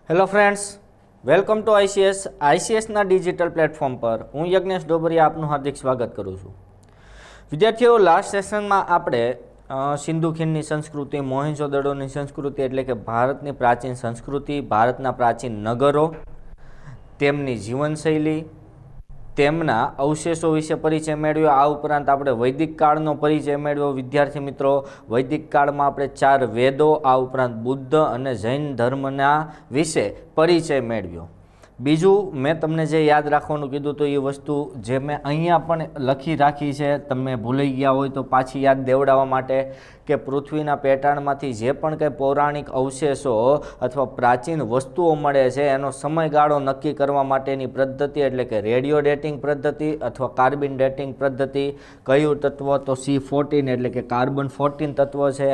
Hello friends, welcome to આઈસીએસના digital platform પર હું યજ્ઞેશ ડોબરિયા આપનું હાર્દિક સ્વાગત કરું છું. વિદ્યાર્થીઓ, લાસ્ટ સેશનમાં આપણે સિંધુ ખીણની સંસ્કૃતિ, મોહેંજો-દડોની સંસ્કૃતિ એટલે કે ભારતની પ્રાચીન સંસ્કૃતિ, ભારતના પ્રાચીન નગરો, તેમની જીવનશૈલી, તેમના અવશેષો વિશે પરિચય મેળવ્યો. આ ઉપરાંત આપણે વૈદિક કાળનો પરિચય મેળવ્યો. વિદ્યાર્થી મિત્રો, વૈદિક કાળમાં આપણે 4 વેદો, આ ઉપરાંત બુદ્ધ અને જૈન ધર્મના વિશે પરિચય મેળવ્યો. બીજું, મેં તમને જે યાદ રાખવાનું કીધું તો એ વસ્તુ જે મેં અહીંયા પણ લખી રાખી છે, તમે ભૂલી ગયા હોય તો પાછી યાદ દેવડાવવા માટે, કે પૃથ્વીના પેટાળમાંથી જે પણ કંઈ પૌરાણિક અવશેષો અથવા પ્રાચીન વસ્તુઓ મળે છે એનો સમયગાળો નક્કી કરવા માટેની પદ્ધતિ એટલે કે રેડિયો ડેટિંગ પદ્ધતિ અથવા કાર્બન ડેટિંગ પદ્ધતિ. કયું તત્વ? તો C14 એટલે કે કાર્બન 14 તત્વ છે.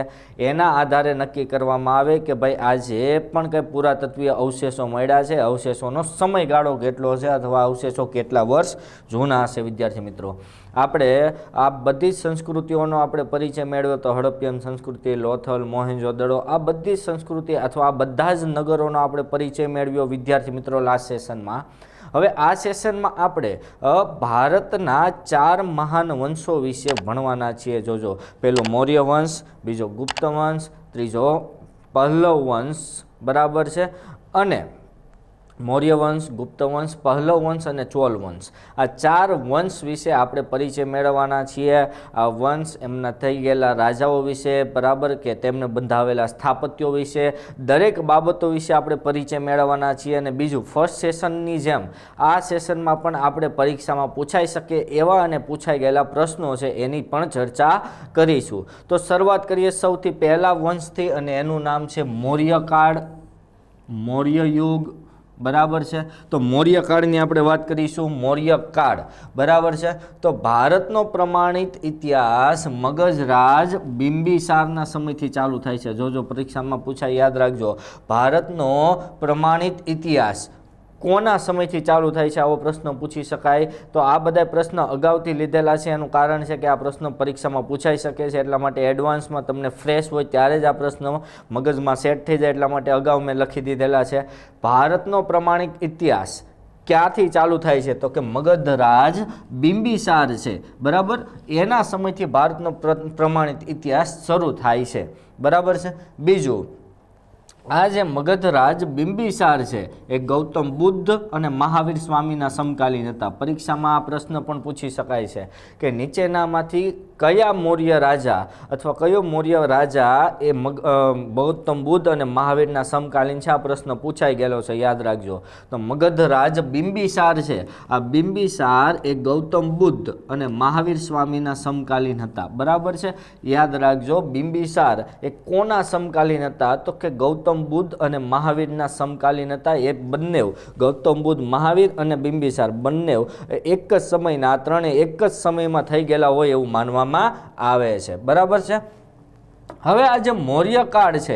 એના આધારે નક્કી કરવામાં આવે કે ભાઈ આ જે પણ કંઈ પુરાતત્વીય અવશેષો મળ્યા છે, અવશેષોનો સમયગાળો કેટલો છે અથવા અવશેષો કેટલા વર્ષ જૂના હશે. વિદ્યાર્થી મિત્રો, આપણે આ બધી જ સંસ્કૃતિઓનો આપણે પરિચય મેળવ્યો તો હડપ્પન સંસ્કૃતિ, લોથલ, મોહેંજો-દડો, આ બધી જ સંસ્કૃતિ અથવા આ બધા જ નગરોનો આપણે પરિચય મેળવ્યો વિદ્યાર્થી મિત્રો લાસ્ટ સેશનમાં. હવે આ સેશનમાં આપણે ભારતના 4 મહાન વંશો વિશે ભણવાના છીએ. જોજો, પહેલો મૌર્ય વંશ, બીજો ગુપ્ત વંશ, ત્રીજો પહલવ વંશ, બરાબર છે, અને મૌર્ય વંશ, ગુપ્ત વંશ, પહલવ વંશ અને ચોલ વંશ. આ 4 વંશ વિશે આપણે પરિચય મેળવવાના છીએ. આ વંશ, એમના થઈ ગયેલા રાજાઓ વિશે, બરાબર, કે તેમને બંધાવેલા સ્થાપત્યો વિશે, દરેક બાબતો વિશે આપણે પરિચય મેળવવાના છીએ. અને બીજું, ફર્સ્ટ સેશનની જેમ આ સેશનમાં પણ આપણે પરીક્ષામાં પૂછાઈ શકે એવા અને પૂછાઈ ગયેલા પ્રશ્નો છે એની પણ ચર્ચા કરીશું. તો શરૂઆત કરીએ સૌથી પહેલા વંશથી, અને એનું નામ છે મૌર્યકાળ, મૌર્ય યુગ, બરાબર છે. તો મૌર્યકાળની આપણે વાત કરીશું. મૌર્યકાળ, બરાબર છે. તો ભારતનો પ્રમાણિત ઇતિહાસ મગજરાજ બિંબિસારના સમયથી ચાલુ થાય છે. જોજો, પરીક્ષામાં પૂછાય, યાદ રાખજો. ભારતનો પ્રમાણિત ઇતિહાસ કોના સમયથી ચાલુ થાય છે, આવો પ્રશ્ન પૂછી શકાય. તો આ બધા પ્રશ્ન અગાઉથી લીધેલા છે. એનું કારણ છે કે આ પ્રશ્ન પરીક્ષામાં પૂછાઈ શકે છે, એટલા માટે એડવાન્સમાં તમને ફ્રેશ હોય ત્યારે જ આ પ્રશ્ન મગજમાં સેટ થઈ જાય, એટલા માટે અગાઉ મેં લખી દીધેલા છે. ભારતનો પ્રમાણિક ઇતિહાસ ક્યાંથી ચાલુ થાય છે? તો કે મગધરાજ બિંબિસાર છે, બરાબર, એના સમયથી ભારતનો પ્રમાણિત ઇતિહાસ શરૂ થાય છે, બરાબર છે. બીજું, આ જે મગધરાજ બિંબિસાર છે એ ગૌતમ બુદ્ધ અને મહાવીર સ્વામીના સમકાલીન હતા. પરીક્ષામાં આ પ્રશ્ન પણ પૂછી શકાય છે કે નીચેનામાંથી કયા મૌર્ય રાજા અથવા કયો મૌર્ય રાજા એ ગૌતમ બુદ્ધ અને મહાવીરના સમકાલીન છે? આ પ્રશ્ન પૂછાઈ ગયેલો છે, યાદ રાખજો. તો મગધરાજ બિંબિસાર છે, આ બિંબિસાર એ ગૌતમ બુદ્ધ અને મહાવીર સ્વામીના સમકાલીન હતા, બરાબર છે, યાદ રાખજો. બિંબિસાર એ કોના સમકાલીન હતા? તો કે ગૌતમ બુદ્ધ અને મહાવીરના સમકાલીન હતા. એ બંને, ગૌતમ બુદ્ધ, મહાવીર અને બિંબિસાર, બંને એક જ સમયના, આ ત્રણેય એક જ સમયમાં થઈ ગયેલા હોય એવું માનવામાં આવે છે, બરાબર છે. હવે આ જે મૌર્યકાળ છે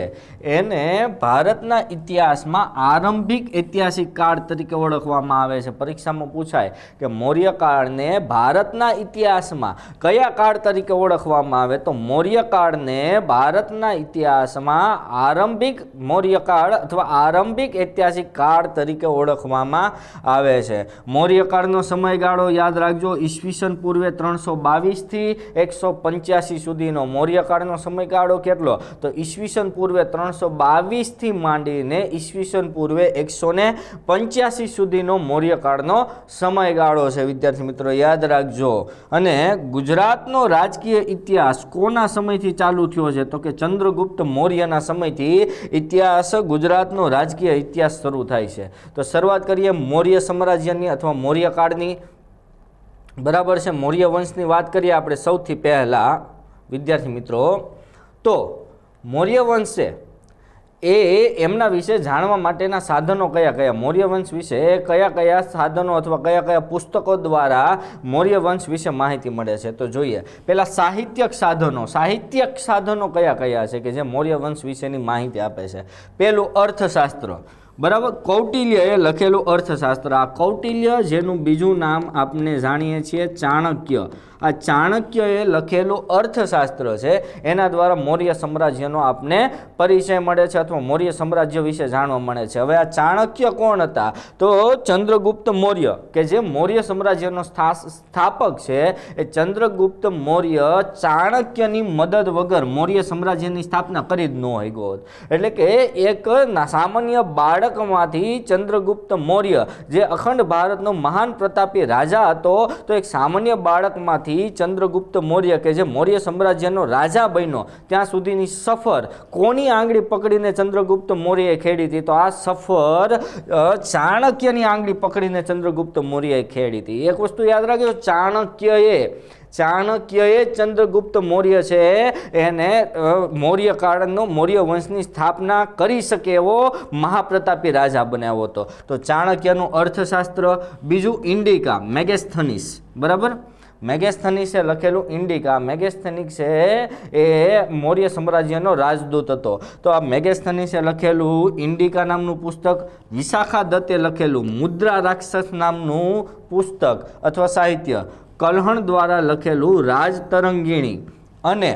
એને ભારતના ઇતિહાસમાં આરંભિક ઐતિહાસિક કાળ તરીકે ઓળખવામાં આવે છે. પરીક્ષામાં પૂછાય કે મૌર્યકાળને ભારતના ઇતિહાસમાં કયા કાળ તરીકે ઓળખવામાં આવે? તો મૌર્યકાળને ભારતના ઇતિહાસમાં આરંભિક મૌર્યકાળ અથવા આરંભિક ઐતિહાસિક કાળ તરીકે ઓળખવામાં આવે છે. મૌર્યકાળનો સમયગાળો યાદ રાખજો, ઈસવીસન પૂર્વે 322 થી 185 સુધીનો મૌર્યકાળનો સમયગાળો. કેટલો? તો ઈસવીસન પૂર્વે 322 થી માંડીને ઈસવીસન પૂર્વે 185 સુધીનો મૌર્યકાળનો સમયગાળો છે. વિદ્યાર્થી મિત્રો, યાદ રાખજો. અને ગુજરાતનો રાજકીય ઇતિહાસ કોના સમયથી ચાલુ થયો છે? તો કે ચંદ્રગુપ્ત મૌર્યના સમયથી ઇતિહાસ, ગુજરાતનો રાજકીય ઇતિહાસ શરૂ થાય છે. તો શરૂઆત કરીએ મૌર્ય સામ્રાજ્યની અથવા મૌર્યકાળની, બરાબર છે. મૌર્ય વંશની વાત કરીએ આપણે સૌથી પહેલા વિદ્યાર્થી મિત્રો. તો મૌર્ય વંશ છે એ એમના વિશે જાણવા માટેના સાધનો કયા કયા? મૌર્ય વંશ વિશે કયા કયા સાધનો અથવા કયા કયા પુસ્તકો દ્વારા મૌર્ય વંશ વિશે માહિતી મળે છે? તો જોઈએ, પહેલા સાહિત્યક સાધનો. સાહિત્યક સાધનો કયા કયા છે કે જે મૌર્ય વંશ વિશેની માહિતી આપે છે? પહેલું અર્થશાસ્ત્ર. બરાબર. કૌટિલ્યએ લખેલું અર્થશાસ્ત્ર, આ કૌટિલ્ય જેનું બીજું નામ આપણે જાણીએ છીએ ચાણક્ય, આ ચાણક્યએ લખેલું અર્થશાસ્ત્ર છે, એના દ્વારા મૌર્ય સામ્રાજ્યનો આપને પરિચય મળે છે અથવા મૌર્ય સામ્રાજ્ય વિશે જાણવા મળે છે. હવે આ ચાણક્ય કોણ હતા? તો ચંદ્રગુપ્ત મૌર્ય, કે જે મૌર્ય સામ્રાજ્યનો સ્થાપક છે, એ ચંદ્રગુપ્ત મૌર્ય ચાણક્યની મદદ વગર મૌર્ય સામ્રાજ્યની સ્થાપના કરી જ ન હોય ગોત. એટલે કે એક સામાન્ય બાળકમાંથી ચંદ્રગુપ્ત મૌર્ય, જે અખંડ ભારતનો મહાન પ્રતાપી રાજા હતો, તો એક સામાન્ય બાળકમાંથી ચંદ્રગુપ્ત મૌર્ય, કે જે મૌર્ય સામ્રાજ્યનો રાજા બન્યો, ત્યાં સુધીની સફર કોની આંગળી પકડીને ચંદ્રગુપ્ત મૌર્યએ ખેડી હતી? તો આ સફર ચાણક્યની આંગળી પકડીને ચંદ્રગુપ્ત મૌર્યએ ખેડી હતી. એક વસ્તુ યાદ રાખજો, ચાણક્યએ ચંદ્રગુપ્ત મૌર્ય છે એને મૌર્ય કાળનો મૌર્ય વંશની સ્થાપના કરી શકે એવો મહાપ્રતાપી રાજા બનાવ્યો હતો. તો ચાણક્યનું અર્થશાસ્ત્ર. બીજું ઇન્ડિકા, મેગેસ્થનીસ, બરાબર. મેગેસ્થનીસે લખેલું ઇન્ડિકા. મેગેસ્થનીસ છે એ મૌર્ય સામ્રાજ્યનો રાજદૂત હતો. તો આ મેગેસ્થનીસે લખેલું ઇન્ડિકા નામનું પુસ્તક, વિશાખા દત્તે લખેલું મુદ્રા રાક્ષસ નામનું પુસ્તક અથવા સાહિત્ય, કલ્હણ દ્વારા લખેલું રાજતરંગિણી, અને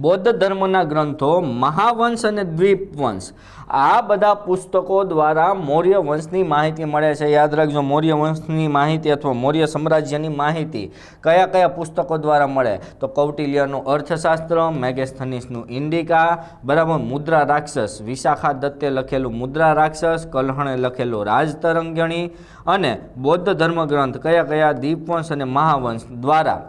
બૌદ્ધ ધર્મના ગ્રંથો મહાવંશ અને દ્વીપવંશ, આ બધા પુસ્તકો દ્વારા મૌર્ય વંશની માહિતી મળે છે. યાદ રાખજો, મૌર્ય વંશની માહિતી અથવા મૌર્ય સામ્રાજ્યની માહિતી કયા કયા પુસ્તકો દ્વારા મળે? તો કૌટિલ્યનું અર્થશાસ્ત્ર, મેગેસ્થનીસનું ઇન્ડિકા, બરાબર, મુદ્રા રાક્ષસ, વિશાખા દત્તે લખેલું મુદ્રા રાક્ષસ, કલ્હણે લખેલું રાજતરંગિણી, અને બૌદ્ધ ધર્મગ્રંથ કયા કયા? દીપવંશ અને મહાવંશ દ્વારા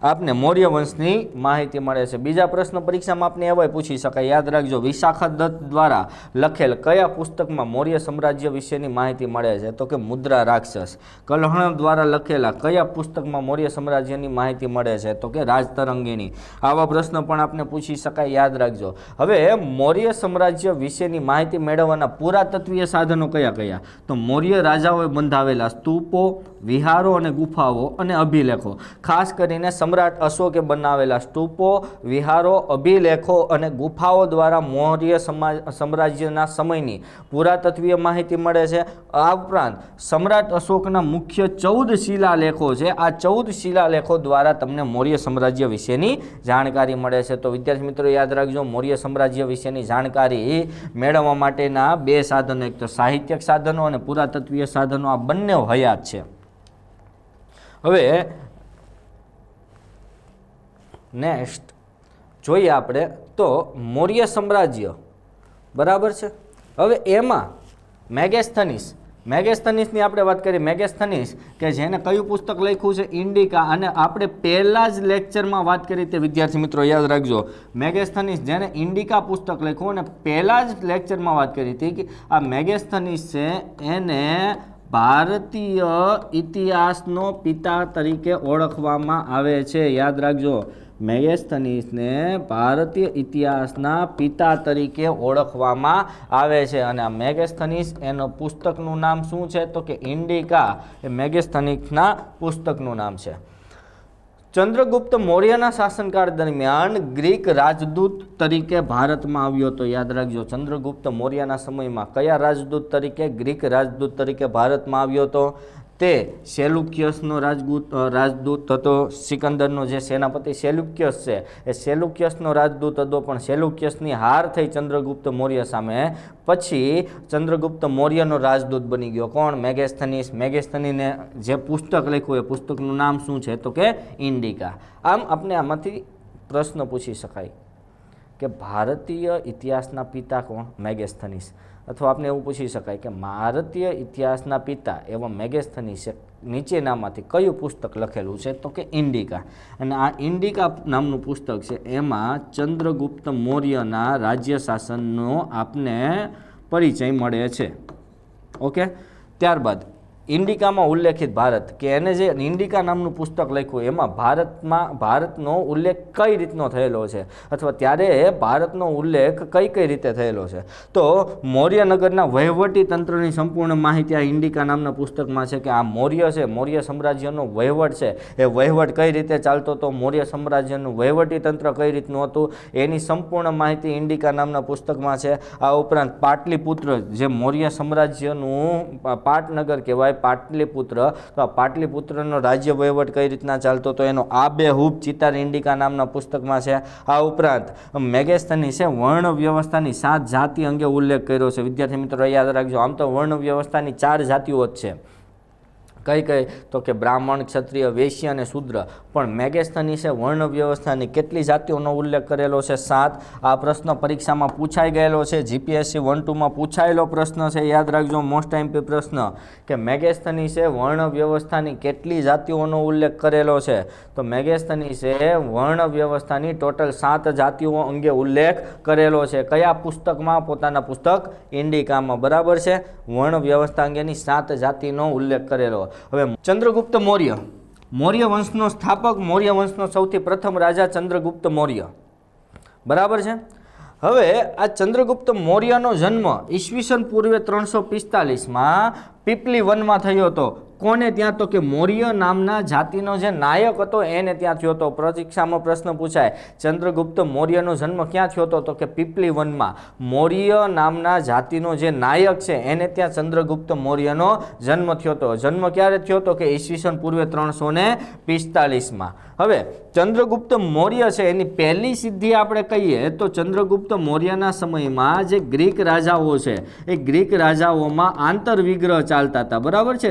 આપને મૌર્ય વંશની માહિતી મળે છે. બીજા પ્રશ્ન પરીક્ષામાં આપને એવાય પૂછી શકાય, યાદ રાખજો, વિશાખા દત્ત દ્વારા લખેલ કયા પુસ્તકમાં મૌર્ય સામ્રાજ્ય વિશેની માહિતી મળે છે? તો કે મુદ્રા રાક્ષસ. કલ્હણ દ્વારા લખેલા કયા પુસ્તકમાં મૌર્ય સામ્રાજ્યની માહિતી મળે છે? તો કે રાજતરંગિણી. આવા પ્રશ્ન પણ આપને પૂછી શકાય, યાદ રાખજો. હવે મૌર્ય સામ્રાજ્ય વિશેની માહિતી મેળવવાના પુરાતત્વીય સાધનો કયા કયા? તો મૌર્ય રાજાઓએ બંધાવેલા સ્તૂપો, વિહારો અને ગુફાઓ અને અભિલેખો. ખાસ કરીને સમ્રાટ અશોકે બનાવેલા સ્તૂપો, વિહારો, અભિલેખો અને ગુફાઓ દ્વારા મૌર્ય સામ્રાજ્યના સમયની પુરાતત્વીય માહિતી મળે છે. આ ઉપરાંત સમ્રાટ અશોકના મુખ્ય 14 શિલાલેખો છે, આ 14 શિલાલેખો દ્વારા તમને મૌર્ય સામ્રાજ્ય વિશેની જાણકારી મળે છે. તો વિદ્યાર્થી મિત્રો યાદ રાખજો, મૌર્ય સામ્રાજ્ય વિશેની જાણકારી મેળવવા માટેના 2 સાધનો, એક તો સાહિત્યિક સાધનો અને પુરાતત્વીય સાધનો, આ બંને હયાત છે. હવે નેક્સ્ટ જોઈએ આપણે તો મૌર્ય સામ્રાજ્ય, બરાબર છે. હવે એમાં મેગેસ્થનીસની આપણે વાત કરીએ. મેગેસ્થનીસ કે જેને કયું પુસ્તક લખ્યું છે? ઇન્ડિકા. અને આપણે પહેલા જ લેક્ચરમાં વાત કરી તે વિદ્યાર્થી મિત્રો યાદ રાખજો, મેગેસ્થનીસ જેને ઇન્ડિકા પુસ્તક લખ્યું, અને પહેલા જ લેક્ચરમાં વાત કરી હતી કે આ મેગેસ્થનીસ છે એને ભારતીય ઇતિહાસનો પિતા તરીકે ઓળખવામાં આવે છે. યાદ રાખજો, મેગેસ્થનીસને ભારતીય ઇતિહાસના પિતા તરીકે ઓળખવામાં આવે છે. અને આ મેગેસ્થનીસ, એનું પુસ્તકનું નામ શું છે? તો કે ઇન્ડિકા, એ મેગેસ્થનીસના પુસ્તકનું નામ છે. ચંદ્રગુપ્ત મૌર્યના શાસનકાળ દરમિયાન ગ્રીક રાજદૂત તરીકે ભારતમાં આવ્યો હતો. યાદ રાખજો, ચંદ્રગુપ્ત મૌર્યના સમયમાં કયા રાજદૂત તરીકે? ગ્રીક રાજદૂત તરીકે ભારતમાં આવ્યો હતો. તે સેલ્યુકિયસનો રાજદૂત હતો. સિકંદરનો જે સેનાપતિ સેલ્યુકિયસ છે, એ સેલ્યુકિયસનો રાજદૂત હતો, પણ સેલ્યુકિયસની હાર થઈ ચંદ્રગુપ્ત મૌર્ય સામે. પછી ચંદ્રગુપ્ત મૌર્યનો રાજદૂત બની ગયો. કોણ? મેગેસ્થનીસ. મેગેસ્થનીને જે પુસ્તક લખ્યું એ પુસ્તકનું નામ શું છે? તો કે ઇન્ડિકા. આમ આપણે આમાંથી પ્રશ્ન પૂછી શકાય કે ભારતીય ઇતિહાસના પિતા કોણ? મેગેસ્થનીસ. અથવા આપણે એવું પૂછી શકાય કે ભારતીય ઇતિહાસના પિતા એવા મેગેસ્થનીસે નીચેનામાંથી કયું પુસ્તક લખેલું છે? તો કે ઇન્ડિકા. અને આ ઇન્ડિકા નામનું પુસ્તક છે, એમાં ચંદ્રગુપ્ત મૌર્યના રાજ્ય શાસનનો આપને પરિચય મળે છે. ઓકે, ત્યારબાદ ઇન્ડિકામાં ઉલ્લેખિત ભારત કે એને જે ઇન્ડિકા નામનું પુસ્તક લખ્યું એમાં ભારતનો ઉલ્લેખ કઈ રીતનો થયેલો છે અથવા ત્યારે ભારતનો ઉલ્લેખ કઈ કઈ રીતે થયેલો છે? તો મૌર્યનગરના વહીવટી તંત્રની સંપૂર્ણ માહિતી આ ઇન્ડિકા નામના પુસ્તકમાં છે કે આ મૌર્ય છે, મૌર્ય સામ્રાજ્યનો વહીવટ છે, એ વહીવટ કઈ રીતે ચાલતો હતો, મૌર્ય સામ્રાજ્યનું વહીવટી તંત્ર કઈ રીતનું હતું એની સંપૂર્ણ માહિતી ઇન્ડિકા નામના પુસ્તકમાં છે. આ ઉપરાંત પાટલીપુત્ર જે મૌર્ય સામ્રાજ્યનું પાટનગર કહેવાય, પાટલીપુત્ર, તો આ પાટલીપુત્રનો રાજ્ય વહીવટ કઈ રીતના ચાલતો હતો એનો આબેહૂબ ચિતાર ઇન્ડિકા નામના પુસ્તકમાં છે. આ ઉપરાંત મેગેસ્થનીસે વર્ણ વ્યવસ્થાની 7 જાતિ અંગે ઉલ્લેખ કર્યો છે. વિદ્યાર્થી મિત્રો યાદ રાખજો, આમ તો વર્ણ વ્યવસ્થાની 4 જાતિઓ જ છે. કઈ કઈ? તો કે બ્રાહ્મણ, ક્ષત્રિય, વૈશ્ય અને શૂદ્ર. પણ મેગેસ્થનીસે વર્ણ વ્યવસ્થાની કેટલી જાતિઓનો ઉલ્લેખ કરેલો છે? 7. આ પ્રશ્ન પરીક્ષામાં પૂછાઈ ગયેલો છે, જીપીએસસી 1-2માં પૂછાયેલો પ્રશ્ન છે, યાદ રાખજો, મોસ્ટ ટાઈમ પ્રશ્ન કે મેગેસ્થનીસે વર્ણ વ્યવસ્થાની કેટલી જાતિઓનો ઉલ્લેખ કરેલો છે? તો મેગેસ્થનીસે વર્ણ વ્યવસ્થાની ટોટલ 7 જાતિઓ અંગે ઉલ્લેખ કરેલો છે. કયા પુસ્તકમાં? પોતાના પુસ્તક ઇન્ડિકામાં. બરાબર છે, વર્ણ વ્યવસ્થા અંગેની 7 જાતિનો ઉલ્લેખ કરેલો. હવે ચંદ્રગુપ્ત મૌર્ય, મૌર્ય વંશનો સ્થાપક, મૌર્ય વંશનો સૌથી પ્રથમ રાજા ચંદ્રગુપ્ત મૌર્ય. બરાબર છે. હવે આ ચંદ્રગુપ્ત મૌર્યનો જન્મ ઈસવીસન પૂર્વે 345માં પીપલી વનમાં થયો હતો. કોને ત્યાં? તો કે મૌર્ય નામના જાતિનો જે નાયક હતો એને ત્યાં થયો હતો. પરીક્ષામાં પ્રશ્ન પૂછાય ચંદ્રગુપ્ત મૌર્યનો જન્મ ક્યાં થયો હતો? તો કે પીપલી વનમાં. મૌર્ય નામના જાતિનો જે નાયક છે એને ત્યાં ચંદ્રગુપ્ત મૌર્યનો જન્મ થયો હતો. જન્મ ક્યારે થયો હતો? કે ઈસવીસન પૂર્વે 345માં. હવે ચંદ્રગુપ્ત મૌર્ય છે એની પહેલી સિદ્ધિ આપણે કહીએ તો ચંદ્રગુપ્ત મૌર્યના સમયમાં જે ગ્રીક રાજાઓ છે એ ગ્રીક રાજાઓમાં આંતરવિગ્રહ ચાલતા હતા. બરાબર છે.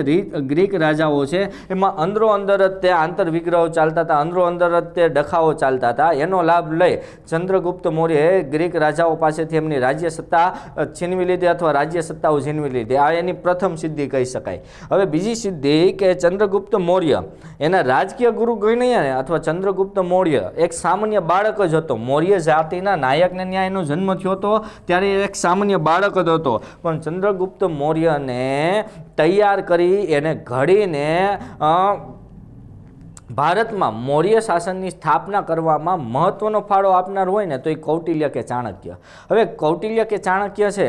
ગ્રીક રાજાઓ છે એમાં અંદરો અંદર જ તે આંતરવિગ્રહો ચાલતા હતા, અંદરો અંદર જ તે ડખાઓ ચાલતા હતા. એનો લાભ લઈ ચંદ્રગુપ્ત મૌર્યએ ગ્રીક રાજાઓ પાસેથી એમની રાજ્ય સત્તા છીનવી લીધી અથવા રાજ્ય સત્તાઓ છીનવી લીધી. આ એની પ્રથમ સિદ્ધિ કહી શકાય. હવે બીજી સિદ્ધિ કે ચંદ્રગુપ્ત મૌર્ય એના રાજકીય ગુરુ ગણ્યા અથવા ચંદ્રગુપ્ત મૌર્ય એક સામાન્ય બાળક જ હતો. મૌર્ય જાતિના નાયકને ન્યાય એનો જન્મ થયો હતો ત્યારે એક સામાન્ય બાળક જ હતો. પણ ચંદ્રગુપ્ત મૌર્યને તૈયાર કરી એને ઘડીને ભારતમાં મૌર્ય શાસનની સ્થાપના કરવામાં મહત્વનો ફાળો આપનાર હોય ને તો એ કૌટિલ્ય કે ચાણક્ય. હવે કૌટિલ્ય કે ચાણક્ય છે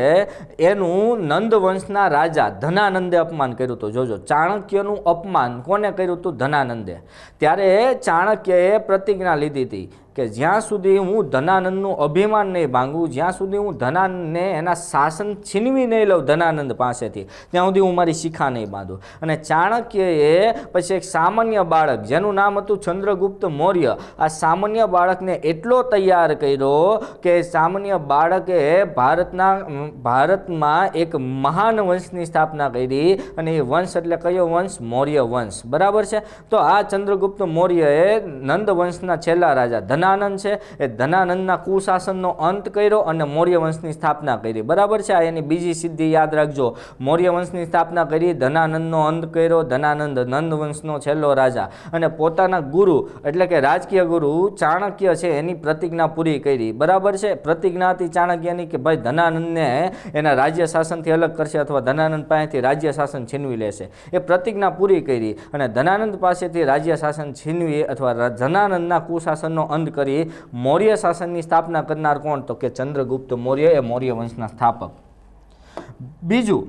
એનું નંદ વંશના રાજા ધનાનંદે અપમાન કર્યું હતું. જોજો, ચાણક્યનું અપમાન કોને કર્યું હતું? ધનાનંદે. ત્યારે ચાણક્યએ પ્રતિજ્ઞા લીધી હતી કે જ્યાં સુધી હું ધનાનંદનું અભિમાન નહીં ભાંગું, જ્યાં સુધી હું ધનાનંદને એના શાસન છીનવી નહીં લઉં ધનાનંદ પાસેથી, ત્યાં સુધી હું મારી શિખા નહીં બાંધું. અને ચાણક્યએ પછી એક સામાન્ય બાળક જેનું નામ હતું ચંદ્રગુપ્ત મૌર્ય, આ સામાન્ય બાળકને એટલો તૈયાર કર્યો કે સામાન્ય બાળકે ભારતમાં એક મહાન વંશની સ્થાપના કરી. અને એ વંશ એટલે કયો વંશ? મૌર્ય વંશ. બરાબર છે. તો આ ચંદ્રગુપ્ત મૌર્યએ નંદ વંશના છેલ્લા રાજા ધનાનંદ છે એ ધનાનંદના કુશાસનનો અંત કર્યો અને મૌર્ય વંશની સ્થાપના કરી. બરાબર છે. આ એની બીજી સિદ્ધિ યાદ રાખજો. મૌર્ય વંશની સ્થાપના કરી, ધનાનંદનો અંત કર્યો, ધનાનંદ નંદ વંશનો છેલ્લો રાજા, અને પોતાના ગુરુ એટલે કે રાજકીય ગુરુ ચાણક્ય છે એની પ્રતિજ્ઞા પૂરી કરી. બરાબર છે. પ્રતિજ્ઞા હતી ચાણક્યની કે ભાઈ ધનાનંદને એના રાજ્ય શાસનથી અલગ કરશે અથવા ધનાનંદ પાસેથી રાજ્ય શાસન છીનવી લેશે. એ પ્રતિજ્ઞા પૂરી કરી અને ધનાનંદ પાસેથી રાજ્ય શાસન છીનવી અથવા ધનાનંદના કુશાસનનો અંત કરી મૌર્ય શાસનની સ્થાપના કરનાર કોણ? તો કે ચંદ્રગુપ્ત મૌર્ય એ મૌર્ય વંશના સ્થાપક. બીજું,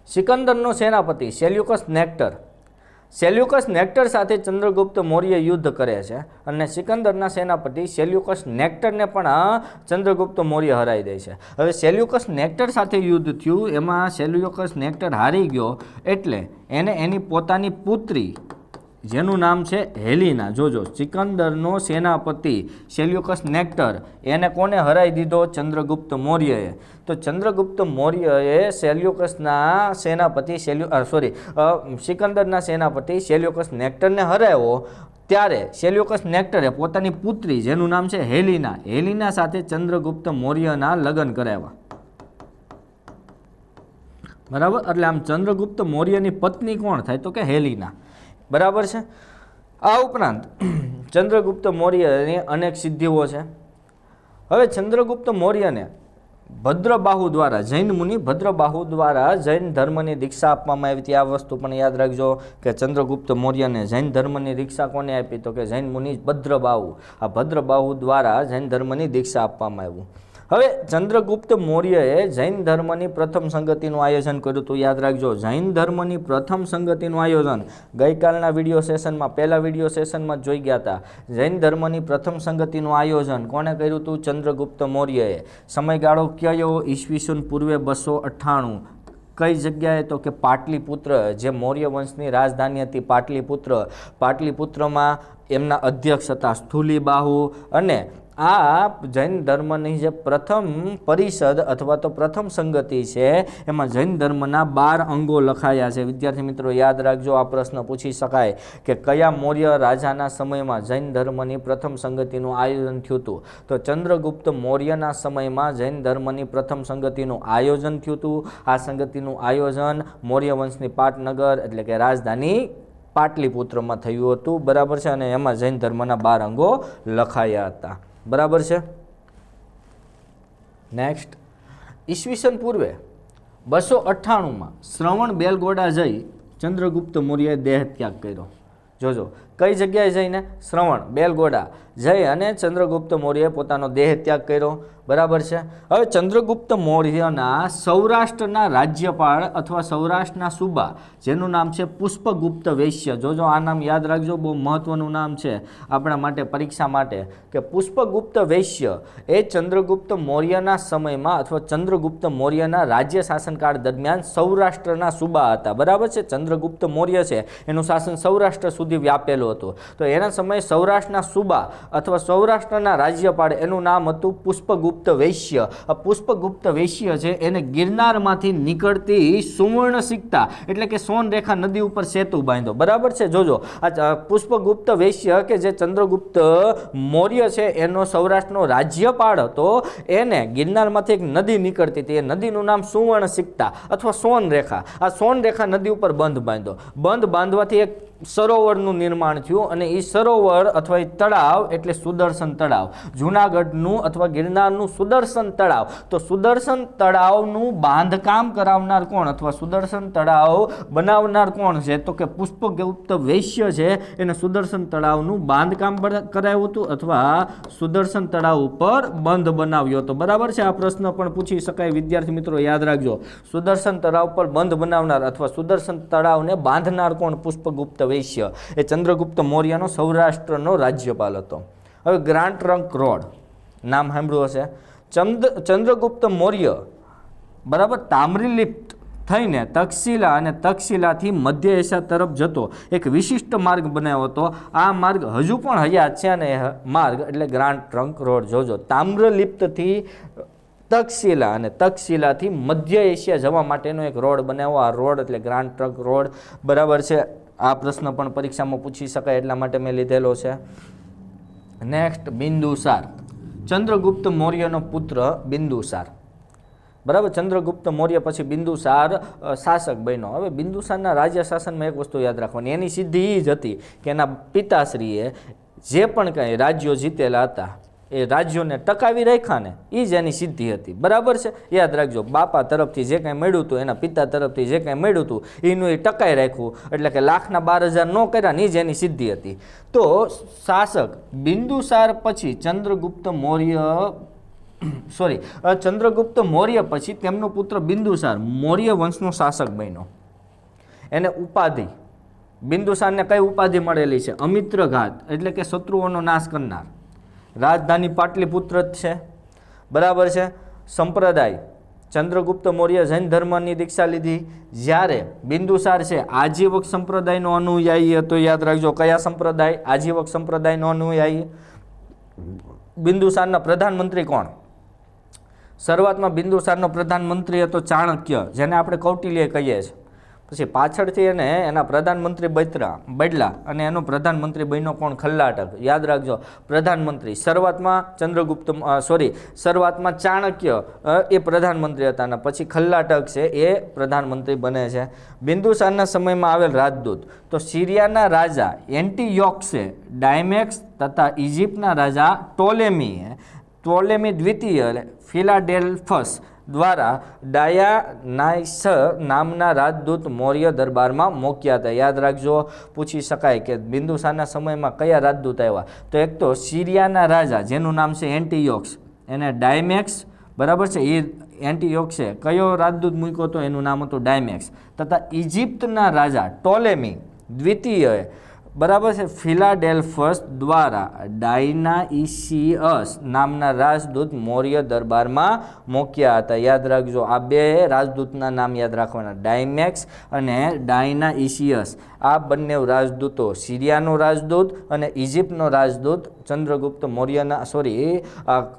સિકંદરનો સેનાપતિ સેલ્યુકસ નેક્ટર. સેલ્યુકસ નેક્ટર સાથે ચંદ્રગુપ્ત મૌર્ય યુદ્ધ કરે છે અને સિકંદરના સેનાપતિ સેલ્યુકસ નેક્ટરને પણ ચંદ્રગુપ્ત મૌર્ય હરાવી દે છે. હવે સેલ્યુકસ નેક્ટર સાથે યુદ્ધ થયું, એમાં સેલ્યુકસ નેક્ટર હારી ગયો એટલે એને એની પોતાની પુત્રી જેનું નામ છે હેલિના, જોજો, સિકંદરનો સેનાપતિ સેલ્યુકસ નેક્ટર એને કોને હરાવી દીધો? ચંદ્રગુપ્ત મૌર્યએ. તો ચંદ્રગુપ્ત મૌર્યએ સેલ્યુકસના સેનાપતિ સિકંદરના સેનાપતિ સેલ્યુકસ નેક્ટરને હરાવ્યો. ત્યારે સેલ્યુકસ નેક્ટરે પોતાની પુત્રી જેનું નામ છે હેલિના સાથે ચંદ્રગુપ્ત મૌર્યના લગ્ન કરાવ્યા. બરાબર. એટલે આમ ચંદ્રગુપ્ત મૌર્યની પત્ની કોણ થાય? તો કે હેલિના. બરાબર છે. આ ઉપરાંત ચંદ્રગુપ્ત મૌર્યની અનેક સિદ્ધિઓ છે. હવે ચંદ્રગુપ્ત મૌર્યને ભદ્રબાહુ દ્વારા, જૈન મુનિ ભદ્રબાહુ દ્વારા જૈન ધર્મની દીક્ષા આપવામાં આવી હતી. આ વસ્તુ પણ યાદ રાખજો કે ચંદ્રગુપ્ત મૌર્યને જૈન ધર્મની દીક્ષા કોને આપી? તો કે જૈન મુનિ ભદ્રબાહુ. આ ભદ્રબાહુ દ્વારા જૈન ધર્મની દીક્ષા આપવામાં આવ્યું. હવે ચંદ્રગુપ્ત મૌર્યએ જૈન ધર્મની પ્રથમ સંગતિનું આયોજન કર્યું હતું. યાદ રાખજો, જૈન ધર્મની પ્રથમ સંગતિનું આયોજન ગઈકાલના વિડીયો સેશનમાં, પહેલા વિડીયો સેશનમાં જોઈ ગયા હતા. જૈન ધર્મની પ્રથમ સંગતિનું આયોજન કોણે કર્યું હતું? ચંદ્રગુપ્ત મૌર્યએ. સમયગાળો કયો? ઈસવીસન પૂર્વે 298. કઈ જગ્યાએ? તો કે પાટલીપુત્ર, જે મૌર્ય વંશની રાજધાની હતી પાટલીપુત્ર. પાટલીપુત્રમાં એમના અધ્યક્ષ હતા સ્થુલીબાહુ. અને આ જૈન ધર્મની જે પ્રથમ પરિષદ અથવા તો પ્રથમ સંગતિ છે એમાં જૈન ધર્મના 12 અંગો લખાયા છે. વિદ્યાર્થી મિત્રો યાદ રાખજો, આ પ્રશ્ન પૂછી શકાય કે કયા મૌર્ય રાજાના સમયમાં જૈન ધર્મની પ્રથમ સંગતિનું આયોજન થયું હતું? તો ચંદ્રગુપ્ત મૌર્યના સમયમાં જૈન ધર્મની પ્રથમ સંગતિનું આયોજન થયું હતું. આ સંગતિનું આયોજન મૌર્ય વંશની પાટનગર એટલે કે રાજધાની પાટલીપુત્રમાં થયું હતું. બરાબર છે. અને એમાં જૈન ધર્મના 12 અંગો લખાયા હતા. બરાબર છે. નેક્સ્ટ, ઈસવીસન પૂર્વે 298માં શ્રવણ બેલગોડા જઈ ચંદ્રગુપ્ત મૌર્યએ દેહ ત્યાગ કર્યો. જોજો કઈ જગ્યાએ જઈને? શ્રવણ બેલગોડા જઈ અને ચંદ્રગુપ્ત મૌર્યએ પોતાનો દેહ ત્યાગ કર્યો. બરાબર છે. હવે ચંદ્રગુપ્ત મૌર્યના સૌરાષ્ટ્રના રાજ્યપાળ અથવા સૌરાષ્ટ્રના સુબા, જેનું નામ છે પુષ્પગુપ્ત વૈશ્ય. જોજો આ નામ યાદ રાખજો, બહુ મહત્વનું નામ છે આપણા માટે, પરીક્ષા માટે, કે પુષ્પગુપ્ત વૈશ્ય એ ચંદ્રગુપ્ત મૌર્યના સમયમાં અથવા ચંદ્રગુપ્ત મૌર્યના રાજ્ય શાસનકાળ દરમિયાન સૌરાષ્ટ્રના સુબા હતા. બરાબર છે. ચંદ્રગુપ્ત મૌર્ય છે એનું શાસન સૌરાષ્ટ્ર સુધી વ્યાપેલું હતું. તો એના સમયે સૌરાષ્ટ્રના સુબા અથવા સૌરાષ્ટ્રના રાજ્યપાળ એનું નામ હતું પુષ્પગુપ્ત વૈશ્ય. આ પુષ્પગુપ્ત વૈશ્ય છે એને ગિરનારમાંથી નીકળતી સુવર્ણ સિક્તા એટલે કે સોનરેખા નદી ઉપર સેતુ બાંધ્યો. બરાબર છે. જોજો આ પુષ્પગુપ્ત વૈશ્ય કે જે ચંદ્રગુપ્ત મૌર્ય છે એનો સૌરાષ્ટ્રનો રાજ્યપાળ હતો, એને ગિરનારમાંથી એક નદી નીકળતી હતી. એ નદીનું નામ સુવર્ણ સિક્તા અથવા સોનરેખા. આ સોનરેખા નદી ઉપર બંધ બાંધ્યો. બંધ બાંધવાથી એક સરોવરનું નિર્માણ થયું અને એ સરોવર અથવા એ તળાવ એટલે સુદર્શન તળાવ, જૂનાગઢનું અથવા ગિરનારનું સુદર્શન તળાવ. તો સુદર્શન તળાવનું બાંધકામ કરાવનાર કોણ અથવા સુદર્શન તળાવ બનાવનાર કોણ છે? તો કે પુષ્પગુપ્ત વૈશ્ય છે. એને સુદર્શન તળાવનું બાંધકામ કરાવ્યું હતું અથવા સુદર્શન તળાવ ઉપર બંધ બનાવ્યો હતો. બરાબર છે. આ પ્રશ્ન પણ પૂછી શકાય. વિદ્યાર્થી મિત્રો યાદ રાખજો, સુદર્શન તળાવ પર બંધ બનાવનાર અથવા સુદર્શન તળાવને બાંધનાર કોણ? પુષ્પગુપ્ત વૈશ્ય. એ ચંદ્રગુપ્ત મૌર્યનો સૌરાષ્ટ્રનો રાજ્યપાલ હતો. હવે ગ્રાન્ડ ટ્રંક રોડ નામ સાંભળ્યું હશે. ચંદ્રગુપ્ત મૌર્ય બરાબર તામ્રલિપ્ત થઈને તક્ષશિલા અને તક્ષશિલાથી મધ્ય એશિયા તરફ જતો એક વિશિષ્ટ માર્ગ બનાવ્યો હતો. આ માર્ગ હજુ પણ હયાત છે અને માર્ગ એટલે ગ્રાન્ડ ટ્રંક રોડ. જોજો, તામ્રલિપ્તથી તક્ષશિલા અને તક્ષશિલાથી મધ્ય એશિયા જવા માટેનો એક રોડ બનાવ્યો. આ રોડ એટલે ગ્રાન્ડ ટ્રંક રોડ. બરાબર છે. આ પ્રશ્ન પણ પરીક્ષામાં પૂછી શકાય એટલા માટે મેં લીધેલો છે. નેક્સ્ટ, બિંદુસાર. ચંદ્રગુપ્ત મૌર્યનો પુત્ર બિંદુસાર. બરાબર. ચંદ્રગુપ્ત મૌર્ય પછી બિંદુસાર શાસક બન્યો. હવે બિંદુસારના રાજ્ય શાસનમાં એક વસ્તુ યાદ રાખવાની, એની સિદ્ધિ એ જ હતી કે એના પિતાશ્રીએ જે પણ કંઈ રાજ્યો જીતેલા હતા એ રાજ્યોને ટકાવી રાખ્યા ને એ જ એની સિદ્ધિ હતી. બરાબર છે. યાદ રાખજો, બાપા તરફથી જે કાંઈ મળ્યું હતું, એના પિતા તરફથી જે કાંઈ મળ્યું હતું એનું એ ટકાઈ રાખ્યું, એટલે કે 1,12,000 ન કર્યા ને એ જ એની સિદ્ધિ હતી. તો શાસક બિંદુસાર પછી ચંદ્રગુપ્ત મૌર્ય પછી તેમનો પુત્ર બિંદુસાર મૌર્ય વંશનો શાસક બન્યો. એને ઉપાધિ, બિંદુસારને કઈ ઉપાધિ મળેલી છે? અમિત્રઘાત એટલે કે શત્રુઓનો નાશ કરનાર. રાજધાની પાટલીપુત્ર જ છે. બરાબર છે. સંપ્રદાય, ચંદ્રગુપ્ત મૌર્ય જૈન ધર્મની દીક્ષા લીધી. જ્યારે બિંદુસાર છે આજીવક સંપ્રદાયનો અનુયાયી હતો. યાદ રાખજો, કયા સંપ્રદાય? આજીવક સંપ્રદાયનો અનુયાયી. બિંદુસારના પ્રધાનમંત્રી કોણ? શરૂઆતમાં બિંદુસારનો પ્રધાનમંત્રી હતો ચાણક્ય, જેને આપણે કૌટિલ્ય કહીએ છીએ. પછી પાછળથી એને એના પ્રધાનમંત્રી બદલા અને એનો પ્રધાનમંત્રી બન્યો કોણ? ખલ્લાટક. યાદ રાખજો, પ્રધાનમંત્રી શરૂઆતમાં ચાણક્ય એ પ્રધાનમંત્રી હતા અને પછી ખલ્લાટક છે એ પ્રધાનમંત્રી બને છે. બિંદુસારના સમયમાં આવેલ રાજદૂત તો સિરિયાના રાજા એન્ટીયોક્સે ડાયમેક્સ તથા ઇજિપ્તના રાજા ટોલેમીએ ટોલેમી દ્વિતીય ફિલાડેલ્ફસ દ્વારા ડાયાનાઇસ નામના રાજદૂત મૌર્ય દરબારમાં મૂક્યા હતા. યાદ રાખજો, પૂછી શકાય કે બિંદુસારના સમયમાં કયા રાજદૂત આવ્યા. તો એક તો સિરિયાના રાજા જેનું નામ છે એન્ટીયોક્સ, એને ડાયમેક્સ, બરાબર છે, એ એન્ટીયોક્સે કયો રાજદૂત મૂક્યો હતો, એનું નામ હતું ડાયમેક્સ. તથા ઇજિપ્તના રાજા ટોલેમી દ્વિતીયએ, બરાબર છે, ફિલાડેલ્ફસ દ્વારા ડાયનાઇસિયસ નામના રાજદૂત મૌર્ય દરબારમાં મૂક્યા હતા. યાદ રાખજો, આ બે રાજદૂતના નામ યાદ રાખવાના, ડાયમેક્સ અને ડાયનાઇસિયસ. આ બંને રાજદૂતો, સિરિયાનો રાજદૂત અને ઇજિપ્તનો રાજદૂત ચંદ્રગુપ્ત મૌર્યના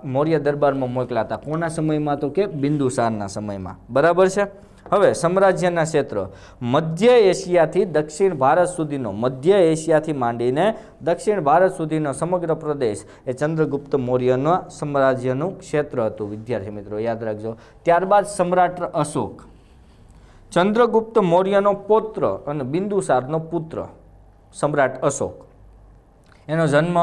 મૌર્ય દરબારમાં મોકલા હતા. કોના સમયમાં? તો કે બિંદુસારના સમયમાં. બરાબર છે. હવે સામ્રાજ્યના ક્ષેત્ર, મધ્ય એશિયાથી દક્ષિણ ભારત સુધીનો, મધ્ય એશિયાથી માંડીને દક્ષિણ ભારત સુધીનો સમગ્ર પ્રદેશ એ ચંદ્રગુપ્ત મૌર્યના સામ્રાજ્યનું ક્ષેત્ર હતું. વિદ્યાર્થી મિત્રો યાદ રાખજો. ત્યારબાદ સમ્રાટ અશોક, ચંદ્રગુપ્ત મૌર્યનો પૌત્ર અને બિંદુસારનો પુત્ર સમ્રાટ અશોક. એનો જન્મ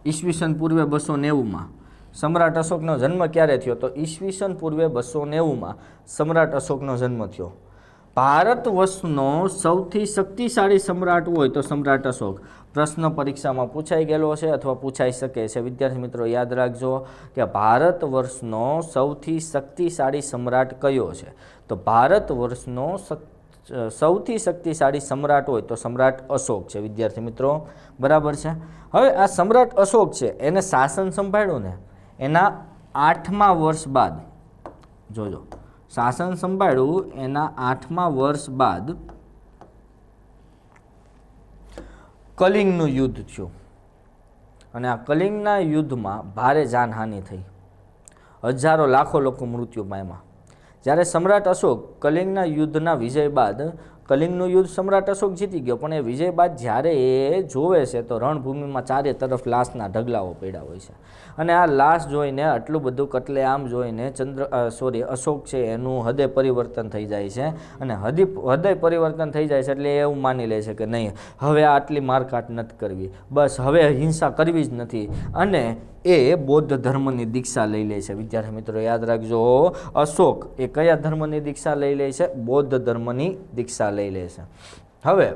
ઈસવીસન પૂર્વે 290માં. સમ્રાટ અશોકનો જન્મ ક્યારે થયો? તો ઈસવીસન પૂર્વે 290માં સમ્રાટ અશોકનો જન્મ થયો. ભારત વર્ષનો સૌથી શક્તિશાળી સમ્રાટ હોય તો સમ્રાટ અશોક. પ્રશ્ન પરીક્ષામાં પૂછાઈ ગયેલો છે અથવા પૂછાઈ શકે છે. વિદ્યાર્થી મિત્રો યાદ રાખજો કે ભારત વર્ષનો સૌથી શક્તિશાળી સમ્રાટ કયો છે? તો ભારત વર્ષનો સૌથી શક્તિશાળી સમ્રાટ હોય તો સમ્રાટ અશોક છે. વિદ્યાર્થી મિત્રો બરાબર છે. હવે આ સમ્રાટ અશોક છે, એને શાસન સંભાળ્યું ને એના 8મા વર્ષ બાદ, જોજો, શાસન સંભાળ્યું એના 8મા વર્ષ બાદ કલિંગનું યુદ્ધ થયું અને આ કલિંગના યુદ્ધમાં ભારે જાનહાનિ થઈ, હજારો લાખો લોકો મૃત્યુ પામ્યા. જ્યારે સમ્રાટ અશોક કલિંગના યુદ્ધના વિજય બાદ, કલિંગનું યુદ્ધ સમ્રાટ અશોક જીતી ગયો, પણ એ વિજય બાદ જ્યારે એ જોવે છે તો રણભૂમિમાં ચારે તરફ લાશના ઢગલાઓ પડ્યા હોય છે અને આ લાશ જોઈને, આટલું બધું કતલેઆમ જોઈને અશોક છે એનું હૃદય પરિવર્તન થઈ જાય છે અને હૃદય પરિવર્તન થઈ જાય છે એટલે એવું માની લે છે કે નહીં, હવે આટલી મારકાટ નથી કરવી, બસ હવે હિંસા કરવી જ નથી અને એ બૌદ્ધ ધર્મની દીક્ષા લઈ લે છે. વિદ્યાર્થી મિત્રો યાદ રાખજો, અશોક એ કયા ધર્મની દીક્ષા લઈ લે છે? બૌદ્ધ ધર્મની દીક્ષા લઈ લે છે. હવે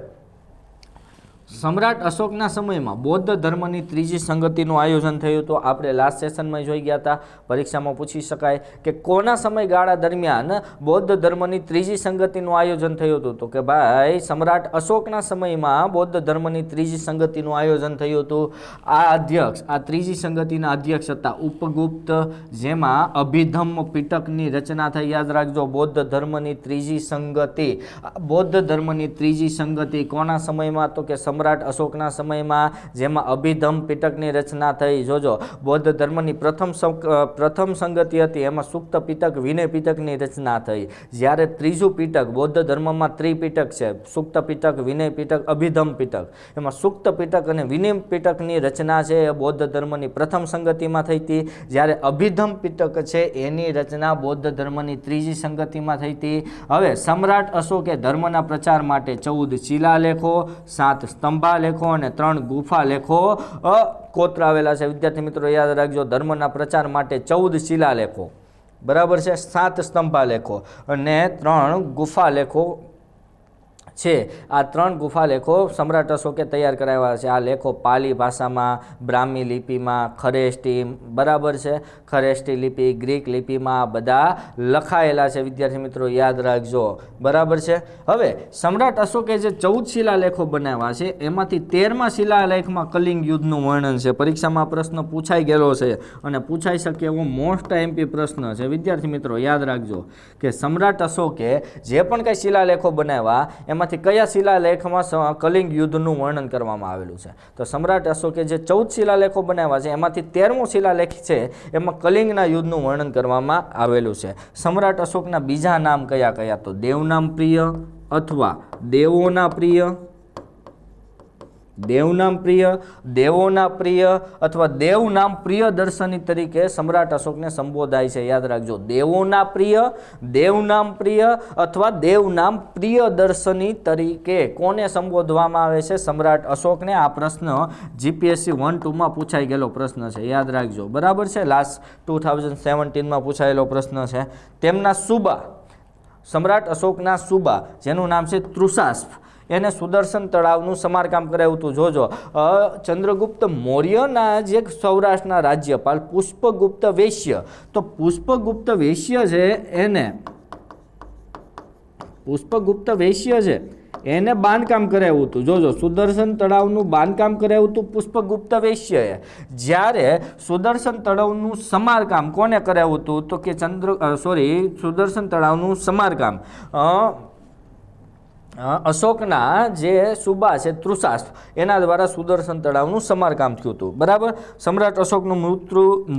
સમ્રાટ અશોકના સમયમાં બૌદ્ધ ધર્મની ત્રીજી સંગતિનું આયોજન થયું હતું. આપણે લાસ્ટ સેશનમાં જોઈ ગયા હતા. પરીક્ષામાં પૂછી શકાય કે કોના સમયગાળા દરમિયાન બૌદ્ધ ધર્મની ત્રીજી સંગતિનું આયોજન થયું હતું? તો કે ભાઈ સમ્રાટ અશોકના સમયમાં બૌદ્ધ ધર્મની ત્રીજી સંગતિનું આયોજન થયું હતું. આ ત્રીજી સંગતિના અધ્યક્ષ હતા ઉપગુપ્ત, જેમાં અભિધમ્મ પિટકની રચના થઈ. યાદ રાખજો, બૌદ્ધ ધર્મની ત્રીજી સંગતિ, બૌદ્ધ ધર્મની ત્રીજી સંગતિ કોના સમયમાં? તો કે સમ્રાટ અશોકના સમયમાં, જેમાં અભિધમ્મ પિટકની રચના થઈ. જોજો, બૌદ્ધ ધર્મની પ્રથમ સંગતિ હતી એમાં સુક્ત પિટક, વિનય પિટકની રચના થઈ. જ્યારે ત્રીજું પિટક, બૌદ્ધ ધર્મમાં ત્રિપિટક છે, સુક્ત પિટક, વિનય પિટક, અભિધમ્મ પિટક, એમાં સુક્ત પિટક અને વિનય પિટકની રચના છે એ બૌદ્ધ ધર્મની પ્રથમ સંગતિમાં થઈ હતી. જ્યારે અભિધમ્મ પિટક છે એની રચના બૌદ્ધ ધર્મની ત્રીજી સંગતિમાં થઈ હતી. હવે સમ્રાટ અશોકે ધર્મના પ્રચાર માટે 14 શિલાલેખો, 7 સ્તંભાલેખો અને 3 ગુફાલેખો કોતરાવેલા છે. વિદ્યાર્થી મિત્રો યાદ રાખજો, ધર્મના પ્રચાર માટે 14 શિલાલેખો, બરાબર છે, 7 સ્તંભાલેખો અને 3 ગુફાલેખો છે. આ 3 ગુફાલેખો સમ્રાટ અશોકે તૈયાર કરાવ્યા છે. આ લેખો પાલી ભાષામાં, બ્રાહ્મી લિપિમાં, ખરેષ્ટી, બરાબર છે, ખરેષ્ટી લિપિ, ગ્રીક લિપિમાં બધા લખાયેલા છે. વિદ્યાર્થી મિત્રો યાદ રાખજો, બરાબર છે. હવે સમ્રાટ અશોકે જે 14 શિલાલેખો બનાવ્યા છે એમાંથી 13મા શિલાલેખમાં કલિંગ યુદ્ધનું વર્ણન છે. પરીક્ષામાં પ્રશ્ન પૂછાઈ ગયેલો છે અને પૂછાઈ શકે એવો મોસ્ટ એમપી પ્રશ્ન છે. વિદ્યાર્થી મિત્રો યાદ રાખજો કે સમ્રાટ અશોકે જે પણ કંઈ શિલાલેખો બનાવ્યા એમાંથી કયા શિલાલેખમાં કલિંગ યુદ્ધનું વર્ણન કરવામાં આવેલું છે? તો સમ્રાટ અશોકે જે 14 શિલાલેખો બનાવ્યા છે એમાંથી 13મો શિલાલેખ છે એમાં કલિંગના યુદ્ધનું વર્ણન કરવામાં આવેલું છે. સમ્રાટ અશોકના બીજા નામ કયા કયા? તો દેવનામ પ્રિય અથવા દેવોના પ્રિય, દેવનામ પ્રિય, દેવોના પ્રિય અથવા દેવનામ પ્રિયદર્શની તરીકે સમ્રાટ અશોકને સંબોધાય છે. યાદ રાખજો, દેવોના પ્રિય, દેવનામ પ્રિય અથવા દેવનામ પ્રિયદર્શની તરીકે કોને સંબોધવામાં આવે છે? સમ્રાટ અશોકને. આ પ્રશ્ન જીપીએસસી 1-2માં પૂછાઈ ગયેલો પ્રશ્ન છે, યાદ રાખજો. બરાબર છે, લાસ્ટ 2017માં પૂછાયેલો પ્રશ્ન છે. તેમના સુબા, સમ્રાટ અશોકના સુબા જેનું નામ છે તૃષાસ્પ, એને સુદર્શન તળાવનું સમારકામ કરાવ્યું હતું. જોજો, ચંદ્રગુપ્ત મૌર્યના જે સૌરાષ્ટ્રના રાજ્યપાલ પુષ્પગુપ્ત વૈશ્ય, તો પુષ્પગુપ્ત વૈશ્ય છે એને બાંધકામ કરાવ્યું હતું. જોજો, સુદર્શન તળાવનું બાંધકામ કરાવ્યું હતું પુષ્પગુપ્ત વૈશ્યએ. જ્યારે સુદર્શન તળાવનું સમારકામ કોને કરાવ્યું હતું? તો કે સુદર્શન તળાવનું સમારકામ અશોકના જે સુબા છે તૃષાસ્પ, એના દ્વારા સુદર્શન તળાવનું સમારકામ થયું હતું. બરાબર. સમ્રાટ અશોકનું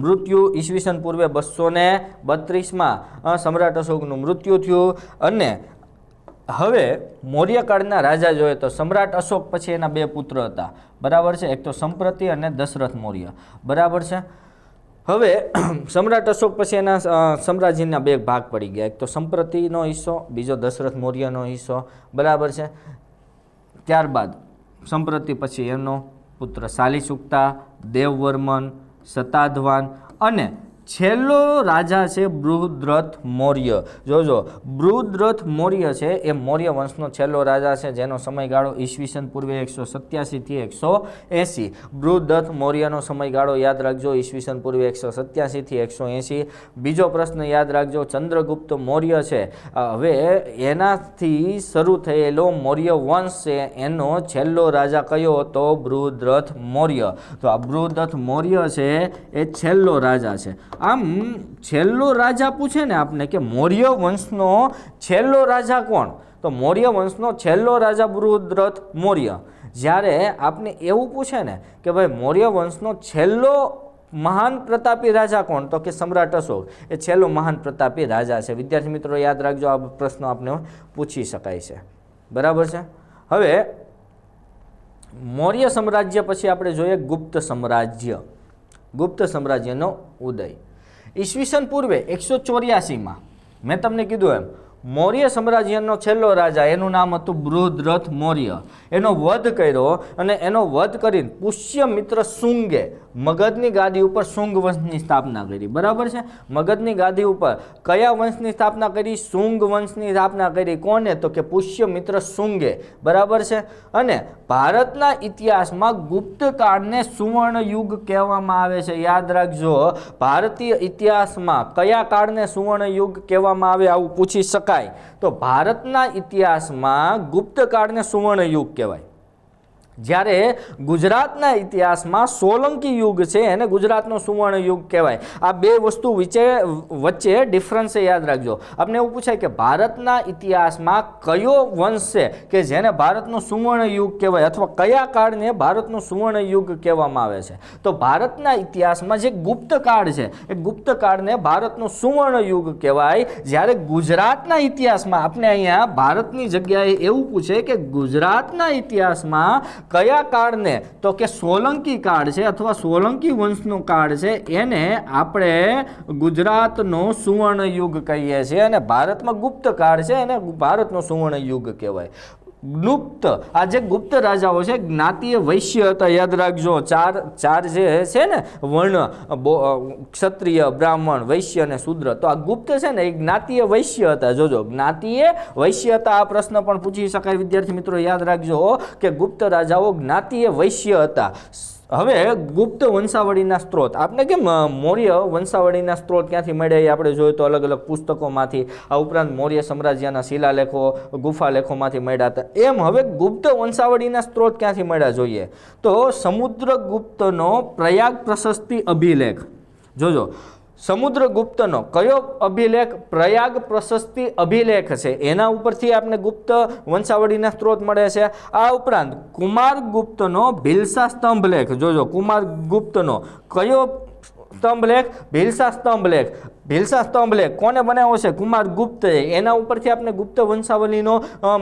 મૃત્યુ ઈસવીસન પૂર્વે 232માં સમ્રાટ અશોકનું મૃત્યુ થયું. અને હવે મૌર્યકાળના રાજા જોઈએ તો સમ્રાટ અશોક પછી એના 2 પુત્ર હતા. બરાબર છે, એક તો સંપ્રતિ અને દશરથ મૌર્ય. બરાબર છે. હવે સમ્રાટ અશોક પછી એના સામ્રાજ્યના 2 ભાગ પડી ગયા, એક તો સંપ્રતિનો હિસ્સો, બીજો દશરથ મૌર્યનો હિસ્સો. બરાબર છે. ત્યારબાદ સંપ્રતિ પછી એનો પુત્ર શાલિસુક્તા, દેવવર્મન, શતાધવાન અને છેલ્લો રાજા છે બૃહદ્રથ મૌર્ય. જોજો, બૃહદ્રથ મૌર્ય છે એ મૌર્ય વંશનો છેલ્લો રાજા છે, જેનો સમયગાળો ઈસવીસન પૂર્વે 187 થી 180. બૃહદ્રથ મૌર્યનો સમયગાળો યાદ રાખજો, ઈસવીસન પૂર્વે 187 થી 180. બીજો પ્રશ્ન યાદ રાખજો, ચંદ્રગુપ્ત મૌર્ય છે, હવે એનાથી શરૂ થયેલો મૌર્ય વંશ છે, એનો છેલ્લો રાજા કયો હતો? બૃહદ્રથ મૌર્ય. તો આ બૃહદ્રથ મૌર્ય છે એ છેલ્લો રાજા છે. આમ છેલ્લો રાજા પૂછે ને આપને કે મૌર્ય વંશનો છેલ્લો રાજા કોણ? તો મૌર્ય વંશનો છેલ્લો રાજા બૃહદ્રથ મૌર્ય. જ્યારે આપને એવું પૂછે ને કે ભાઈ મૌર્ય વંશનો છેલ્લો મહાન પ્રતાપી રાજા કોણ? તો કે સમ્રાટ અશોક એ છેલ્લો મહાન પ્રતાપી રાજા છે. વિદ્યાર્થી મિત્રો યાદ રાખજો, આ પ્રશ્નો આપને પૂછી શકાય છે. બરાબર છે. હવે મૌર્ય સામ્રાજ્ય પછી આપણે જોઈએ ગુપ્ત સામ્રાજ્ય. ગુપ્ત સામ્રાજ્યનો ઉદય ઈસવીસન પૂર્વે 184માં મેં તમને કીધું એમ મૌર્ય સામ્રાજ્યનો છેલ્લો રાજા, એનું નામ હતું બૃહદ્રથ મૌર્ય. એનો વધ કર્યો અને એનો વધ કરીને પુષ્યમિત્ર શુંગે મગધની ગાદી ઉપર શુંગ વંશની સ્થાપના કરી. બરાબર છે. મગધની ગાદી ઉપર કયા વંશની સ્થાપના કરી? શુંગ વંશની સ્થાપના કરી. કોને? તો કે પુષ્યમિત્ર શુંગે. બરાબર છે. અને ભારતના ઇતિહાસમાં ગુપ્તકાળને સુવર્ણ યુગ કહેવામાં આવે છે. યાદ રાખજો, ભારતીય ઇતિહાસમાં કયા કાળને સુવર્ણ યુગ કહેવામાં આવે? આવું પૂછી શકાય. તો ભારતના ઇતિહાસમાં ગુપ્તકાળને સુવર્ણ યુગ કહેવાય. જ્યારે ગુજરાતના ઇતિહાસમાં સોલંકી યુગ છે એને ગુજરાતનો સુવર્ણ યુગ કહેવાય. આ 2 વસ્તુ વચ્ચે ડિફરન્સ યાદ રાખજો. આપણે એવું પૂછાય કે ભારતના ઇતિહાસમાં કયો વંશ છે કે જેને ભારતનો સુવર્ણ યુગ કહેવાય અથવા કયા કાળને ભારતનો સુવર્ણ યુગ કહેવામાં આવે છે? તો ભારતના ઇતિહાસમાં જે ગુપ્તકાળ છે એ ગુપ્તકાળને ભારતનો સુવર્ણ યુગ કહેવાય. જ્યારે ગુજરાતના ઇતિહાસમાં આપણે અહીંયા ભારતની જગ્યાએ એવું પૂછે કે ગુજરાતના ઇતિહાસમાં કયા કાળને? તો કે સોલંકી કાળ છે અથવા સોલંકી વંશનો કાળ છે, એને આપણે ગુજરાતનો સુવર્ણ યુગ કહીએ છીએ. અને ભારતમાં ગુપ્ત કાળ છે એને ભારતનો સુવર્ણ યુગ કહેવાય. ગુપ્ત, આ જે ગુપ્ત રાજાઓ છે જ્ઞાતિય વૈશ્ય હતા. યાદ રાખજો, ચાર જે છે ને વર્ણ, ક્ષત્રિય, બ્રાહ્મણ, વૈશ્ય અને શૂદ્ર. તો આ ગુપ્ત છે ને એ જ્ઞાતિય વૈશ્ય હતા. જોજો, જ્ઞાતિય વૈશ્ય હતા. આ પ્રશ્ન પણ પૂછી શકાય. વિદ્યાર્થી મિત્રો યાદ રાખજો કે ગુપ્ત રાજાઓ જ્ઞાતિય વૈશ્ય હતા. હવે ગુપ્ત વંશાવળીના સ્ત્રોત, આપણે કેમ મૌર્ય વંશાવળીના સ્ત્રોત ક્યાંથી મળ્યા એ આપણે જોઈએ તો અલગ અલગ પુસ્તકોમાંથી, આ ઉપરાંત મૌર્ય સામ્રાજ્યના શિલાલેખો, ગુફાલેખોમાંથી મળ્યા હતા. એમ હવે ગુપ્ત વંશાવળીના સ્ત્રોત ક્યાંથી મળ્યા જોઈએ તો સમુદ્રગુપ્તનો પ્રયાગ પ્રશસ્તિ અભિલેખ. જોજો, સમુદ્રગુપ્તનો કયો અભિલેખ? પ્રયાગ પ્રશસ્તિ અભિલેખ છે. એના ઉપરથી આપણે ગુપ્ત વંશાવળીના સ્ત્રોત મળે છે. આ ઉપરાંત કુમારગુપ્તનો ભિલસા સ્તંભલેખ. જોજો, કુમારગુપ્તનો કયો સ્તંભલેખ? ભિલસા સ્તંભલેખ. ભીલસા સ્તંભ લેખ કોને બનાવ્યો છે? કુમાર ગુપ્તે. એના ઉપરથી આપણે ગુપ્ત વંશાવલીનો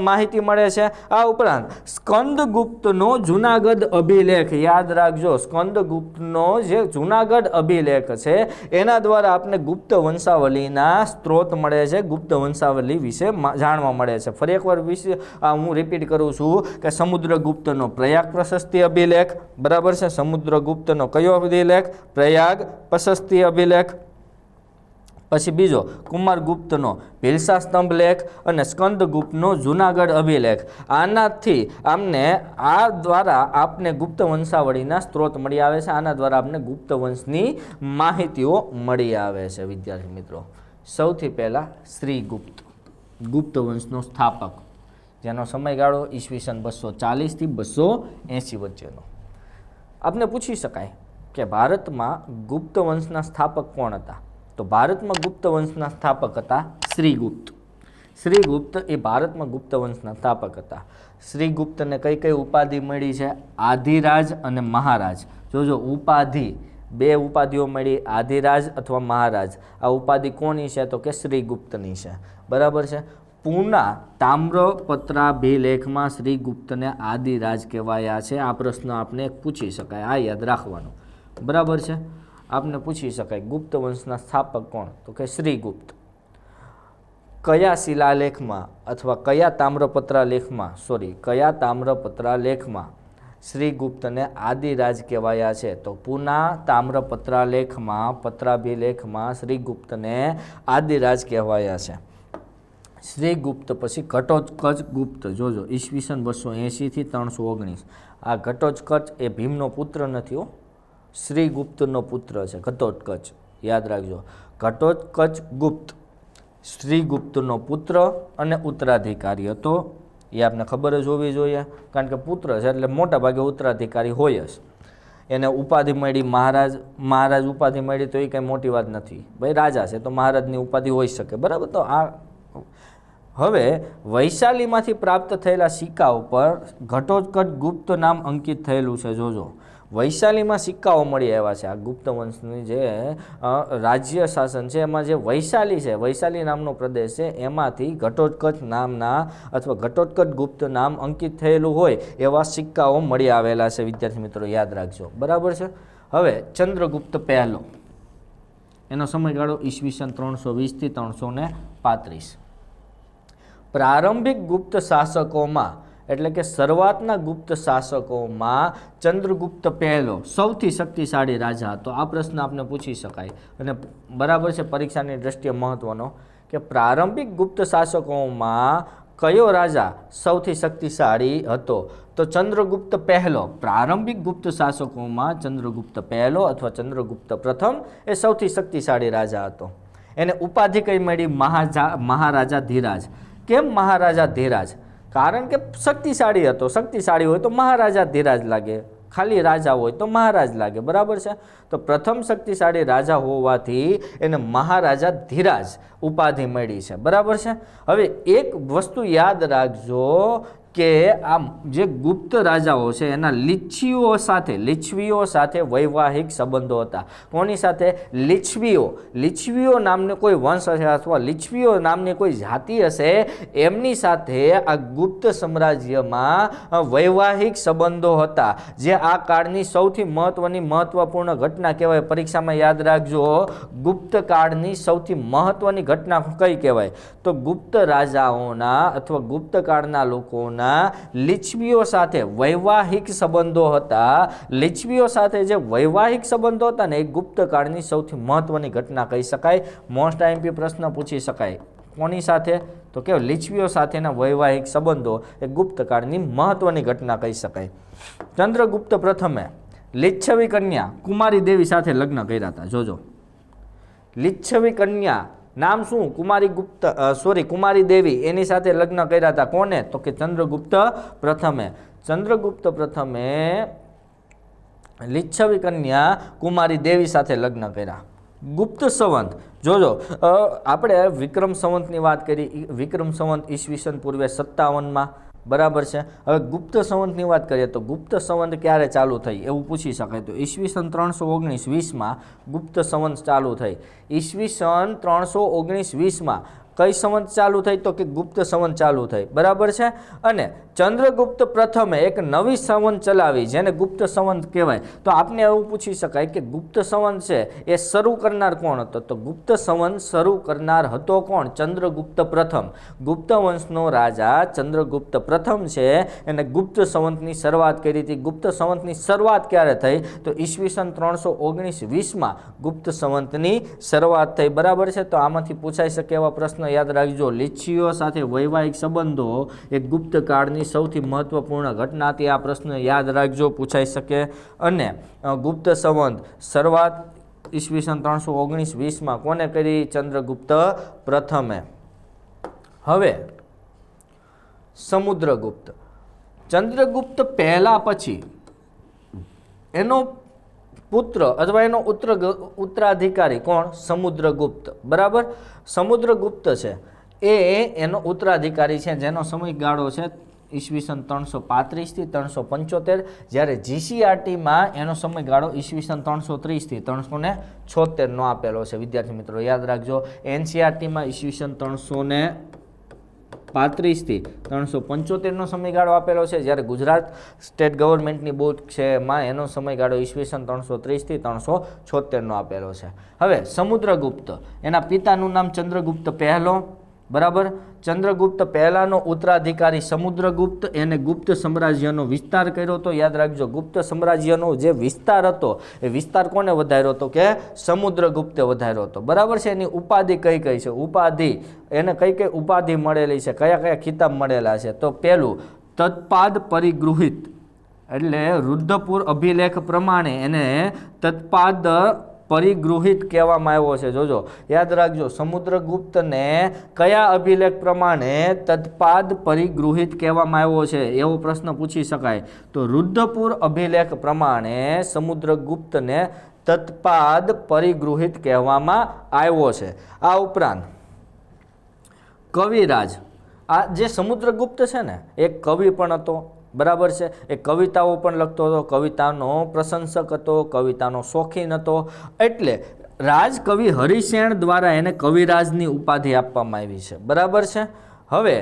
માહિતી મળે છે. આ ઉપરાંત સ્કંદગુપ્તનો જૂનાગઢ અભિલેખ, યાદ રાખજો, સ્કંદગુપ્તનો જે જૂનાગઢ અભિલેખ છે એના દ્વારા આપણે ગુપ્ત વંશાવલીના સ્ત્રોત મળે છે, ગુપ્ત વંશાવલી વિશે જાણવા મળે છે. ફરી એકવાર વિશે હું રિપીટ કરું છું કે સમુદ્રગુપ્તનો પ્રયાગ પ્રશસ્તિ અભિલેખ, બરાબર છે, સમુદ્રગુપ્તનો કયો અભિલેખ? પ્રયાગ પ્રશસ્તિ અભિલેખ. પછી બીજો કુમારગુપ્તનો ભીલસા સ્તંભ લેખ અને સ્કંદગુપ્તનો જૂનાગઢ અભિલેખ. આનાથી આમને આ દ્વારા આપને ગુપ્ત વંશાવળીના સ્ત્રોત મળી આવે છે. આના દ્વારા આપને ગુપ્ત વંશની માહિતીઓ મળી આવે છે. વિદ્યાર્થી મિત્રો, સૌથી પહેલાં શ્રીગુપ્ત, ગુપ્ત વંશનો સ્થાપક, જેનો સમયગાળો ઈસવીસન 240 થી 280 વચ્ચેનો. આપને પૂછી શકાય કે ભારતમાં ગુપ્ત વંશના સ્થાપક કોણ હતા? તો ભારતમાં ગુપ્ત વંશના સ્થાપક હતા શ્રીગુપ્ત. શ્રીગુપ્ત એ ભારતમાં ગુપ્ત વંશના સ્થાપક હતા. શ્રીગુપ્તને કઈ કઈ ઉપાધિ મળી છે? આધિરાજ અને મહારાજ. જોજો, ઉપાધિ, બે ઉપાધિઓ મળી, આધિરાજ અથવા મહારાજ. આ ઉપાધિ કોની છે? તો કે શ્રીગુપ્તની છે, બરાબર છે. પૂના તામ્રપત્રાભિલેખમાં શ્રીગુપ્તને આદિરાજ કહેવાયા છે. આ પ્રશ્ન આપને પૂછી શકાય, આ યાદ રાખવાનું, બરાબર છે. આપને પૂછી શકાય ગુપ્ત વંશના સ્થાપક કોણ? તો કે શ્રીગુપ્ત. કયા શિલાલેખમાં અથવા કયા તામ્રપત્રાલેખમાં શ્રીગુપ્તને આદિરાજ કહેવાયા છે? તો પૂના તામ્રપત્રાલેખમાં, પત્રાભિલેખમાં શ્રીગુપ્તને આદિરાજ કહેવાયા છે. શ્રીગુપ્ત પછી ઘટોત્કચ ગુપ્ત. જોજો, ઈસવીસન 280 થી 319. આ ઘટોત્કચ એ ભીમનો પુત્ર નથી હો, શ્રીગુપ્તનો પુત્ર છે ઘટોત્કચ, યાદ રાખજો. ઘટોત્કચ ગુપ્ત શ્રીગુપ્તનો પુત્ર અને ઉત્તરાધિકારી હતો. એ આપને ખબર જ હોવી જોઈએ, કારણ કે પુત્ર છે એટલે મોટા ભાગે ઉત્તરાધિકારી હોય જ. એને ઉપાધિ મળી મહારાજ. મહારાજ ઉપાધિ મળી તો એ કંઈ મોટી વાત નથી ભાઈ, રાજા છે તો મહારાજની ઉપાધિ હોઈ શકે, બરાબર. તો આ હવે વૈશાલીમાંથી પ્રાપ્ત થયેલા સિક્કા ઉપર ઘટોત્કચ ગુપ્ત નામ અંકિત થયેલું છે. જોજો, વૈશાલીમાં સિક્કાઓ મળી આવ્યા છે. આ ગુપ્ત વંશની જે રાજ્ય શાસન છે એમાં જે વૈશાલી છે, વૈશાલી નામનો પ્રદેશ છે, એમાંથી ઘટોત્કચ નામના અથવા ઘટોત્કચ ગુપ્ત નામ અંકિત થયેલું હોય એવા સિક્કાઓ મળી આવેલા છે. વિદ્યાર્થી મિત્રો, યાદ રાખજો, બરાબર છે. હવે ચંદ્રગુપ્ત પહેલો, એનો સમયગાળો ઈસવીસન 320 થી 335. પ્રારંભિક ગુપ્ત શાસકોમાં એટલે કે શરૂઆતના ગુપ્ત શાસકોમાં ચંદ્રગુપ્ત પહેલો સૌથી શક્તિશાળી રાજા હતો. આ પ્રશ્ન આપને પૂછી શકાય અને બરાબર છે, પરીક્ષાની દ્રષ્ટિએ મહત્વનો, કે પ્રારંભિક ગુપ્ત શાસકોમાં કયો રાજા સૌથી શક્તિશાળી હતો? તો ચંદ્રગુપ્ત પહેલો. પ્રારંભિક ગુપ્ત શાસકોમાં ચંદ્રગુપ્ત પહેલો અથવા ચંદ્રગુપ્ત પ્રથમ એ સૌથી શક્તિશાળી રાજા હતો. એને ઉપાધિ કઈ મળી? મહારાજા ધીરાજ. કેમ મહારાજા ધીરાજ? કારણ કે શક્તિશાળી હતો. શક્તિશાળી હોય તો મહારાજા ધીરાજ લાગે, ખાલી રાજા હોય તો મહારાજ લાગે, બરાબર છે. તો પ્રથમ શક્તિશાળી રાજા હોવાથી એને મહારાજા ધીરાજ ઉપાધિ મળી છે, બરાબર છે. હવે એક વસ્તુ યાદ રાખજો કે આ જે ગુપ્ત રાજાઓ છે એના લીચ્છવીઓ સાથે વૈવાહિક સંબંધો હતા. કોની સાથે? લીચ્છવીઓ નામને કોઈ વંશ હશે અથવા લીચ્છવીઓ નામની કોઈ જાતિ હશે, એમની સાથે આ ગુપ્ત સામ્રાજ્યમાં વૈવાહિક સંબંધો હતા, જે આ કાળની સૌથી મહત્વપૂર્ણ ઘટના કહેવાય. પરીક્ષામાં યાદ રાખજો, ગુપ્ત કાળની સૌથી મહત્વની ઘટના કઈ કહેવાય? તો ગુપ્ત રાજાઓના અથવા ગુપ્ત કાળના લોકોના લીચ્છવીઓ સાથે વૈવાહિક સંબંધો હતા. લીચ્છવીઓ સાથે જે વૈવાહિક સંબંધો હતા ને એ ગુપ્ત કાળની સૌથી મહત્વની ઘટના કહી શકાય. મોસ્ટ આઈએમપી પ્રશ્ન પૂછી શકાય. કોની સાથે? તો કે લીચ્છવીઓ સાથેના વૈવાહિક સંબંધો એ ગુપ્ત કાળની મહત્વની ઘટના કહી શકાય. ચંદ્રગુપ્ત પ્રથમે લીચ્છવી કન્યા કુમારી દેવી સાથે લગ્ન કર્યા હતા. જોજો, લીચ્છવી કન્યા નામ શું? કુમારી દેવી, એની સાથે લગ્ન કર્યા હતા. કોને? તો કે ચંદ્રગુપ્ત પ્રથમે. ચંદ્રગુપ્ત પ્રથમે લીચ્છવી કન્યા કુમારી દેવી સાથે લગ્ન કર્યા. ગુપ્ત સંવંત. જોજો, આપણે વિક્રમ સંવંતની વાત કરી. વિક્રમ સંવંત ઈસવીસન પૂર્વે 57માં, बराबर है। हवे गुप्त संवतनी वात करीए तो गुप्त संवत क्यारे चालू थई एवुं पूछी शकाय। तो ईस्वीसन 319-20 में गुप्त संवत चालू थई। ईस्वीसन 319-20 में कई संवत चालू थई तो कि गुप्त संवत चालू थई, बराबर है। अने चंद्रगुप्त प्रथमे एक नवी संवत चलावी जेने गुप्त संवत कहेवाय। तो आपने एवुं पूछी शकाय कि गुप्त संवत छे ए शरू करनार कोण हतो? तो गुप्त संवत शरू करनार हतो कोण? चंद्रगुप्त प्रथम। गुप्त वंशनो राजा चंद्रगुप्त प्रथम छे एने गुप्त संवतनी शरूआत करी हती। गुप्त संवतनी शरूआत क्यारे थई? तो ईस्वीसन 319-20 में गुप्त संवतनी शरूआत थई, बराबर है। तो आमांथी पूछाई शके एवा प्रश्न याद राखजो। लिच्छियो साथे वैवाहिक संबंधो एक गुप्त काळनी सौथी महत्वपूर्ण घटना थी। आ प्रश्न याद राखजो, पूछाई शके। अने गुप्त संवत शरूआत ईस्वीसन 319-20 में कोने करी? चंद्रगुप्त प्रथमे। हवे समुद्रगुप्त। चंद्रगुप्त पहला पछी एनो पुत्र अथवा एनो उत्तराधिकारी कोण? समुद्रगुप्त, बराबर। समुद्रगुप्त है एनो उत्तराधिकारी है जेनो समयगाळो छे ईस्वीसन 335 थी 375, ज्यारे जीसीआरटी में एनो समयगाळो ईस्वीसन 330 थी 376 नो आपेलो छे। विद्यार्थी मित्रों याद राखजो, एनसीईआरटी में ईस्वीसन 335 थी 375 नो समयगाळो आपेलो छे, ज्यारे गुजरात स्टेट गवर्नमेंटनी बोर्ड छे एमां एनो समयगाळो ईस्वीसन 330 थी 376 नो आपेलो छे। हवे समुद्रगुप्त एना पितानुं नाम चंद्रगुप्त पहलो, बराबर। चंद्रगुप्त पहलानो उत्तराधिकारी समुद्रगुप्त एने गुप्त साम्राज्यनो विस्तार कर्यो तो। याद राखजो, गुप्त साम्राज्यनो जे विस्तार हतो ए विस्तार कोने वधार्यो तो के समुद्रगुप्ते वधार्यो तो, बराबर छे। एनी उपाधि कई कई छे? उपाधि एने कई कई उपाधि मळेली छे, कया कया खिताब मळेला छे? तो पहेलुं तत्पाद परिगृहित एटले रुद्रपुर अभिलेख प्रमाणे एने तत्पाद परिगृहित कहेवामां आव्यो छे। जोजो याद राखजो, समुद्रगुप्त ने कया अभिलेख प्रमाणे तत्पाद परिगृहित कहेवामां आव्यो छे एवो प्रश्न पूछी शकाय। तो रुद्रपुर अभिलेख प्रमाणे समुद्रगुप्त ने तत्पाद परिगृहित कहेवामां आव्यो छे। आ उपरांत कविराज, आ जे समुद्रगुप्त छे ने एक कवि पण हतो, बराबर है। एक कविताओं पण लखतो हतो, कवितानो प्रशंसक हतो, कवितानो शौकीन हतो। एटले राजकवि हरिसेन द्वारा एने कविराजनी उपाधि आपवामां आवी छे, बराबर है। हवे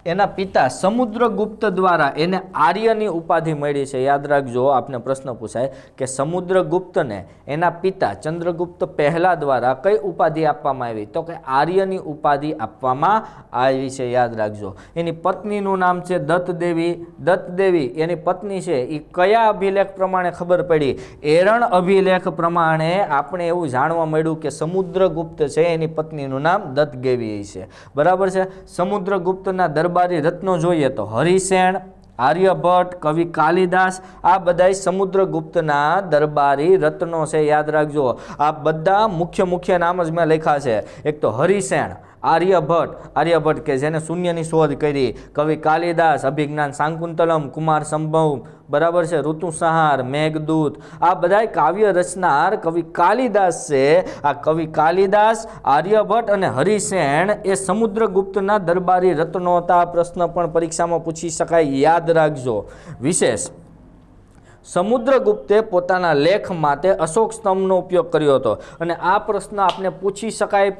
एना पिता समुद्रगुप्त द्वारा एने आर्यनी उपाधि मळी छे। याद राखजो, आपने प्रश्न पूछाय कि समुद्रगुप्त ने एना पिता चंद्रगुप्त पहला द्वारा कई उपाधि आपवामां आवी? तो कि आर्यनी उपाधि आपवामां आवी छे। याद राखजो, एनी पत्नीनुं नाम छे दत्तदेवी। दत्तदेवी एनी पत्नी छे ई कया अभिलेख प्रमाणे खबर पड़ी? एरण अभिलेख प्रमाणे आपणे एवुं जाणवा मळ्युं कि समुद्रगुप्त छे एनी पत्नीनुं नाम दत्तदेवी छे, बराबर छे। समुद्रगुप्तना दरबारी रत्नो जोईए तो हरिसेन, आर्यभट्ट, कवि कालिदास आ बधाय समुद्रगुप्तना दरबारी रत्नो छे। याद राखजो, आ बधा मुख्य मुख्य नाम ज मैं लख्या छे। एक तो हरिसेन, आर्यभट्ट के जेने शून्यनी शोध करी, कवि कालिदास, अभिज्ञान शाकुंतलम, कुमार संभव, बराबर है, ऋतुसंहार, मेघदूत, आ बधाय काव्य रचनार कवि कालिदास से। आ कवि कालिदास, आर्यभट्ट अने हरिसेन ए समुद्रगुप्तना दरबारी रत्नो हता। प्रश्न पण परीक्षामां पूछी शकाय, याद राखजो। विशेष समुद्रगुप्ते पोताना लेख माटे अशोक स्तंभनो उपयोग कर्यो हतो। अने आ प्रश्न आपने पूछी शकाय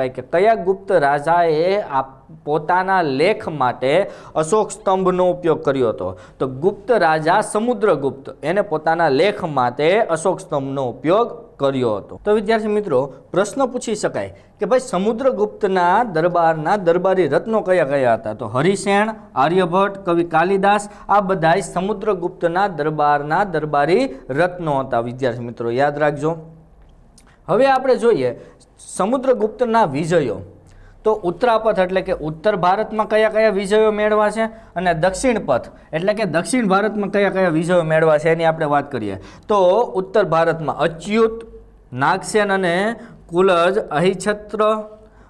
कि कया गुप्त राजाए पोताना लेख माटे अशोक स्तंभनो उपयोग कर्यो हतो? तो गुप्त राजा समुद्रगुप्त एने पोताना लेख माटे अशोक स्तंभनो उपयोग कर्यो हतो। तो विद्यार्थी मित्रों प्रश्न पूछी शकाय कि भाई समुद्रगुप्तना दरबारना दरबारी रत्नो कया कया हता? तो हरिसेन, आर्यभट्ट, कवि कालिदास आ बधाय समुद्रगुप्तना दरबारना दरबारी रत्नो हता। विद्यार्थी मित्रों याद राखजो। हवे आपणे जोईए समुद्रगुप्तना विजयो। तो उत्तरापथ एटले के उत्तर भारत में कया कया विजयों मेळवा छे अने दक्षिण पथ एटले के दक्षिण भारत में कया कया विजयों मेळवा छे एनी आपणे वात करीए। तो उत्तर भारत में अच्युत, नागसेन अने कुलज, अहिछत्र,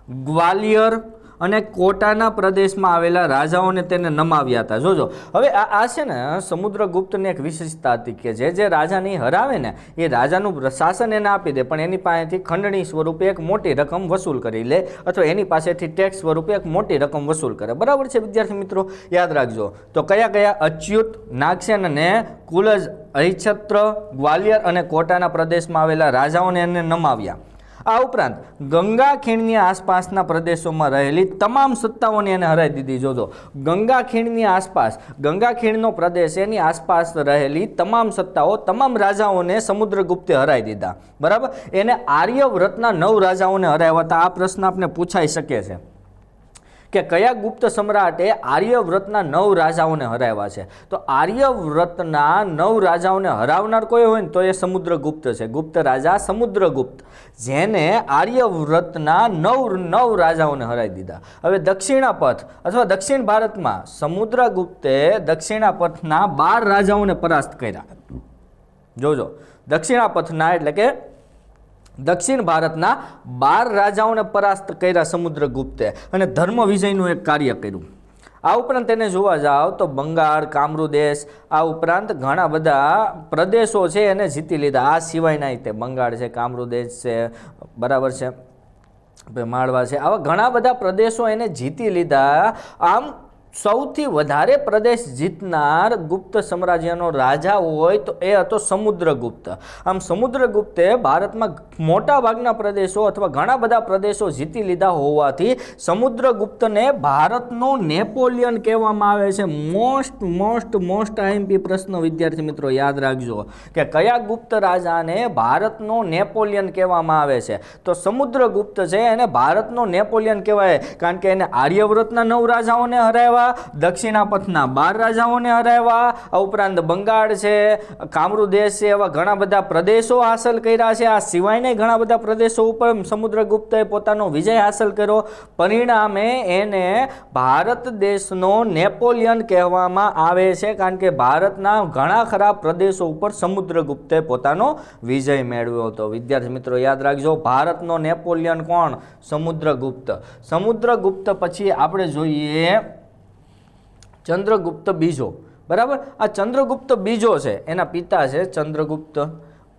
ग्वालियर, અને કોટાના પ્રદેશમાં આવેલા રાજાઓને તેને નમાવ્યા હતા. જોજો હવે આ છે ને સમુદ્રગુપ્તની એક વિશેષતા હતી કે જે રાજાને હરાવે ને એ રાજાનું શાસન એને આપી દે, પણ એની પાસેથી ખંડણી સ્વરૂપે એક મોટી રકમ વસૂલ કરી લે અથવા એની પાસેથી ટેક્સ સ્વરૂપે એક મોટી રકમ વસૂલ કરે. બરાબર છે વિદ્યાર્થી મિત્રો, યાદ રાખજો. તો કયા કયા? અચ્યુત, નાગસેન અને કુલજ, અહિછત્ર, ગ્વાલિયર અને કોટાના પ્રદેશમાં આવેલા રાજાઓને એને નમાવ્યા. આ ઉપરાંત ગંગા ખીણની આસપાસના પ્રદેશોમાં રહેલી તમામ સત્તાઓને એને હરાવી દીધી. જોજો ગંગા ખીણની આસપાસ, ગંગા ખીણનો પ્રદેશ, એની આસપાસ રહેલી તમામ સત્તાઓ, તમામ રાજાઓને સમુદ્રગુપ્તે હરાવી દીધા. બરાબર, એને આર્યવ્રતના 9 રાજાઓને હરાવ્યા હતા. આ પ્રશ્ન આપણે પૂછાઈ શકે છે કે કયા ગુપ્ત સમ્રાટે આર્યવ્રતના 9 રાજાઓને હરાવ્યા છે? તો આર્યવ્રતના 9 રાજાઓને હરાવનાર કોઈ હોય ને તો એ સમુદ્રગુપ્ત છે. ગુપ્ત રાજા સમુદ્રગુપ્ત, જેને આર્યવ્રતના 9 રાજાઓને હરાવી દીધા. હવે દક્ષિણાપથ અથવા દક્ષિણ ભારતમાં સમુદ્રગુપ્તે દક્ષિણાપથના 12 રાજાઓને પરાસ્ત કર્યા. જોજો દક્ષિણાપથના એટલે કે દક્ષિણ ભારતના 12 રાજાઓને પરાસ્ત કર્યા સમુદ્રગુપ્તે અને ધર્મ વિજયનું એક કાર્ય કર્યું. આ ઉપરાંત તેને જોવા જાઓ તો બંગાળ, કામરૂ દેશ, આ ઉપરાંત ઘણા બધા પ્રદેશો છે એને જીતી લીધા. આ સિવાયના તે બંગાળ છે, કામરૂ દેશ છે, બરાબર છે, માળવા છે, આવા ઘણા બધા પ્રદેશો એને જીતી લીધા. આમ સૌથી વધારે પ્રદેશ જીતનાર ગુપ્ત સામ્રાજ્યનો રાજા હોય તો એ હતો સમુદ્રગુપ્ત. આમ સમુદ્રગુપ્તે ભારતમાં મોટા ભાગના પ્રદેશો અથવા ઘણા બધા પ્રદેશો જીતી લીધા હોવાથી સમુદ્રગુપ્તને ભારતનો નેપોલિયન કહેવામાં આવે છે. મોસ્ટ આઈએમપી પ્રશ્ન વિદ્યાર્થી મિત્રો યાદ રાખજો કે કયા ગુપ્ત રાજાને ભારતનો નેપોલિયન કહેવામાં આવે છે? તો સમુદ્રગુપ્ત છે એને ભારતનો નેપોલિયન કહેવાય, કારણ કે એને આર્યવ્રતના 9 રાજાઓને હરાવ્યા, દક્ષિણાપથના 12 રાજાઓને હરાવ્યા, આ ઉપરાંત બંગાળ છે, કામરૂ દેશ છે, એવા ઘણા બધા પ્રદેશો હાંસલ કર્યા છે. આ સિવાયના ઘણા બધા પ્રદેશો ઉપર સમુદ્રગુપ્તે પોતાનો વિજય હાંસલ કર્યો. પરિણામે એને ભારત દેશનો નેપોલિયન કહેવામાં આવે છે, કારણ કે ભારતના ઘણા ખરા પ્રદેશો ઉપર સમુદ્રગુપ્તે પોતાનો વિજય મેળવ્યો હતો. વિદ્યાર્થી મિત્રો યાદ રાખજો, ભારતનો નેપોલિયન કોણ? સમુદ્રગુપ્ત. સમુદ્રગુપ્ત પછી આપણે જોઈએ ચંદ્રગુપ્ત બીજો. બરાબર, આ ચંદ્રગુપ્ત બીજો છે, એના પિતા છે ચંદ્રગુપ્ત.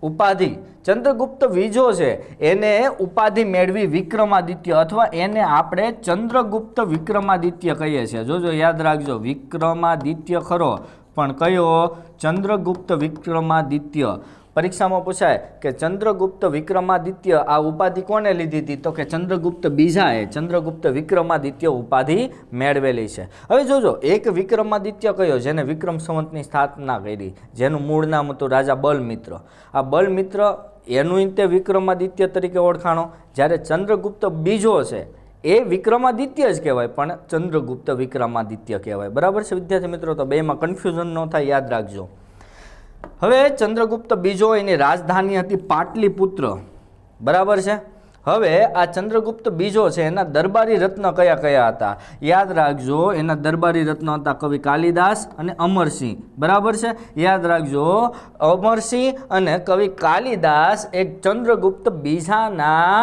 ઉપાધિ ચંદ્રગુપ્ત બીજો છે, એને ઉપાધિ મેળવી વિક્રમાદિત્ય, અથવા એને આપણે ચંદ્રગુપ્ત વિક્રમાદિત્ય કહીએ છીએ. જોજો યાદ રાખજો, વિક્રમાદિત્ય ખરો, પણ કયો? ચંદ્રગુપ્ત વિક્રમાદિત્ય. પરીક્ષામાં પૂછાય કે ચંદ્રગુપ્ત વિક્રમાદિત્ય આ ઉપાધિ કોને લીધી હતી? તો કે ચંદ્રગુપ્ત બીજાએ ચંદ્રગુપ્ત વિક્રમાદિત્ય ઉપાધિ મેળવેલી છે. હવે જોજો, એક વિક્રમાદિત્ય કયો? જેને વિક્રમ સંવતની સ્થાપના કરી, જેનું મૂળ નામ હતું રાજા બલમિત્ર. આ બલમિત્ર એનું તે વિક્રમાદિત્ય તરીકે ઓળખાણો. જ્યારે ચંદ્રગુપ્ત બીજો છે એ વિક્રમાદિત્ય જ કહેવાય, પણ ચંદ્રગુપ્ત વિક્રમાદિત્ય કહેવાય. બરાબર છે વિદ્યાર્થી મિત્રો, તો બેમાં કન્ફ્યુઝન ન થાય, યાદ રાખજો. હવે ચંદ્રગુપ્ત બીજો, એની રાજધાની હતી પાટલીપુત્ર. બરાબર છે. હવે આ ચંદ્રગુપ્ત બીજો છે, એના દરબારી રત્ન કયા કયા હતા? યાદ રાખજો, એના દરબારી રત્ન હતા કવિ કાલિદાસ અને અમરસિંહ. બરાબર છે, યાદ રાખજો, અમરસિંહ અને કવિ કાલિદાસ એક ચંદ્રગુપ્ત બીજાના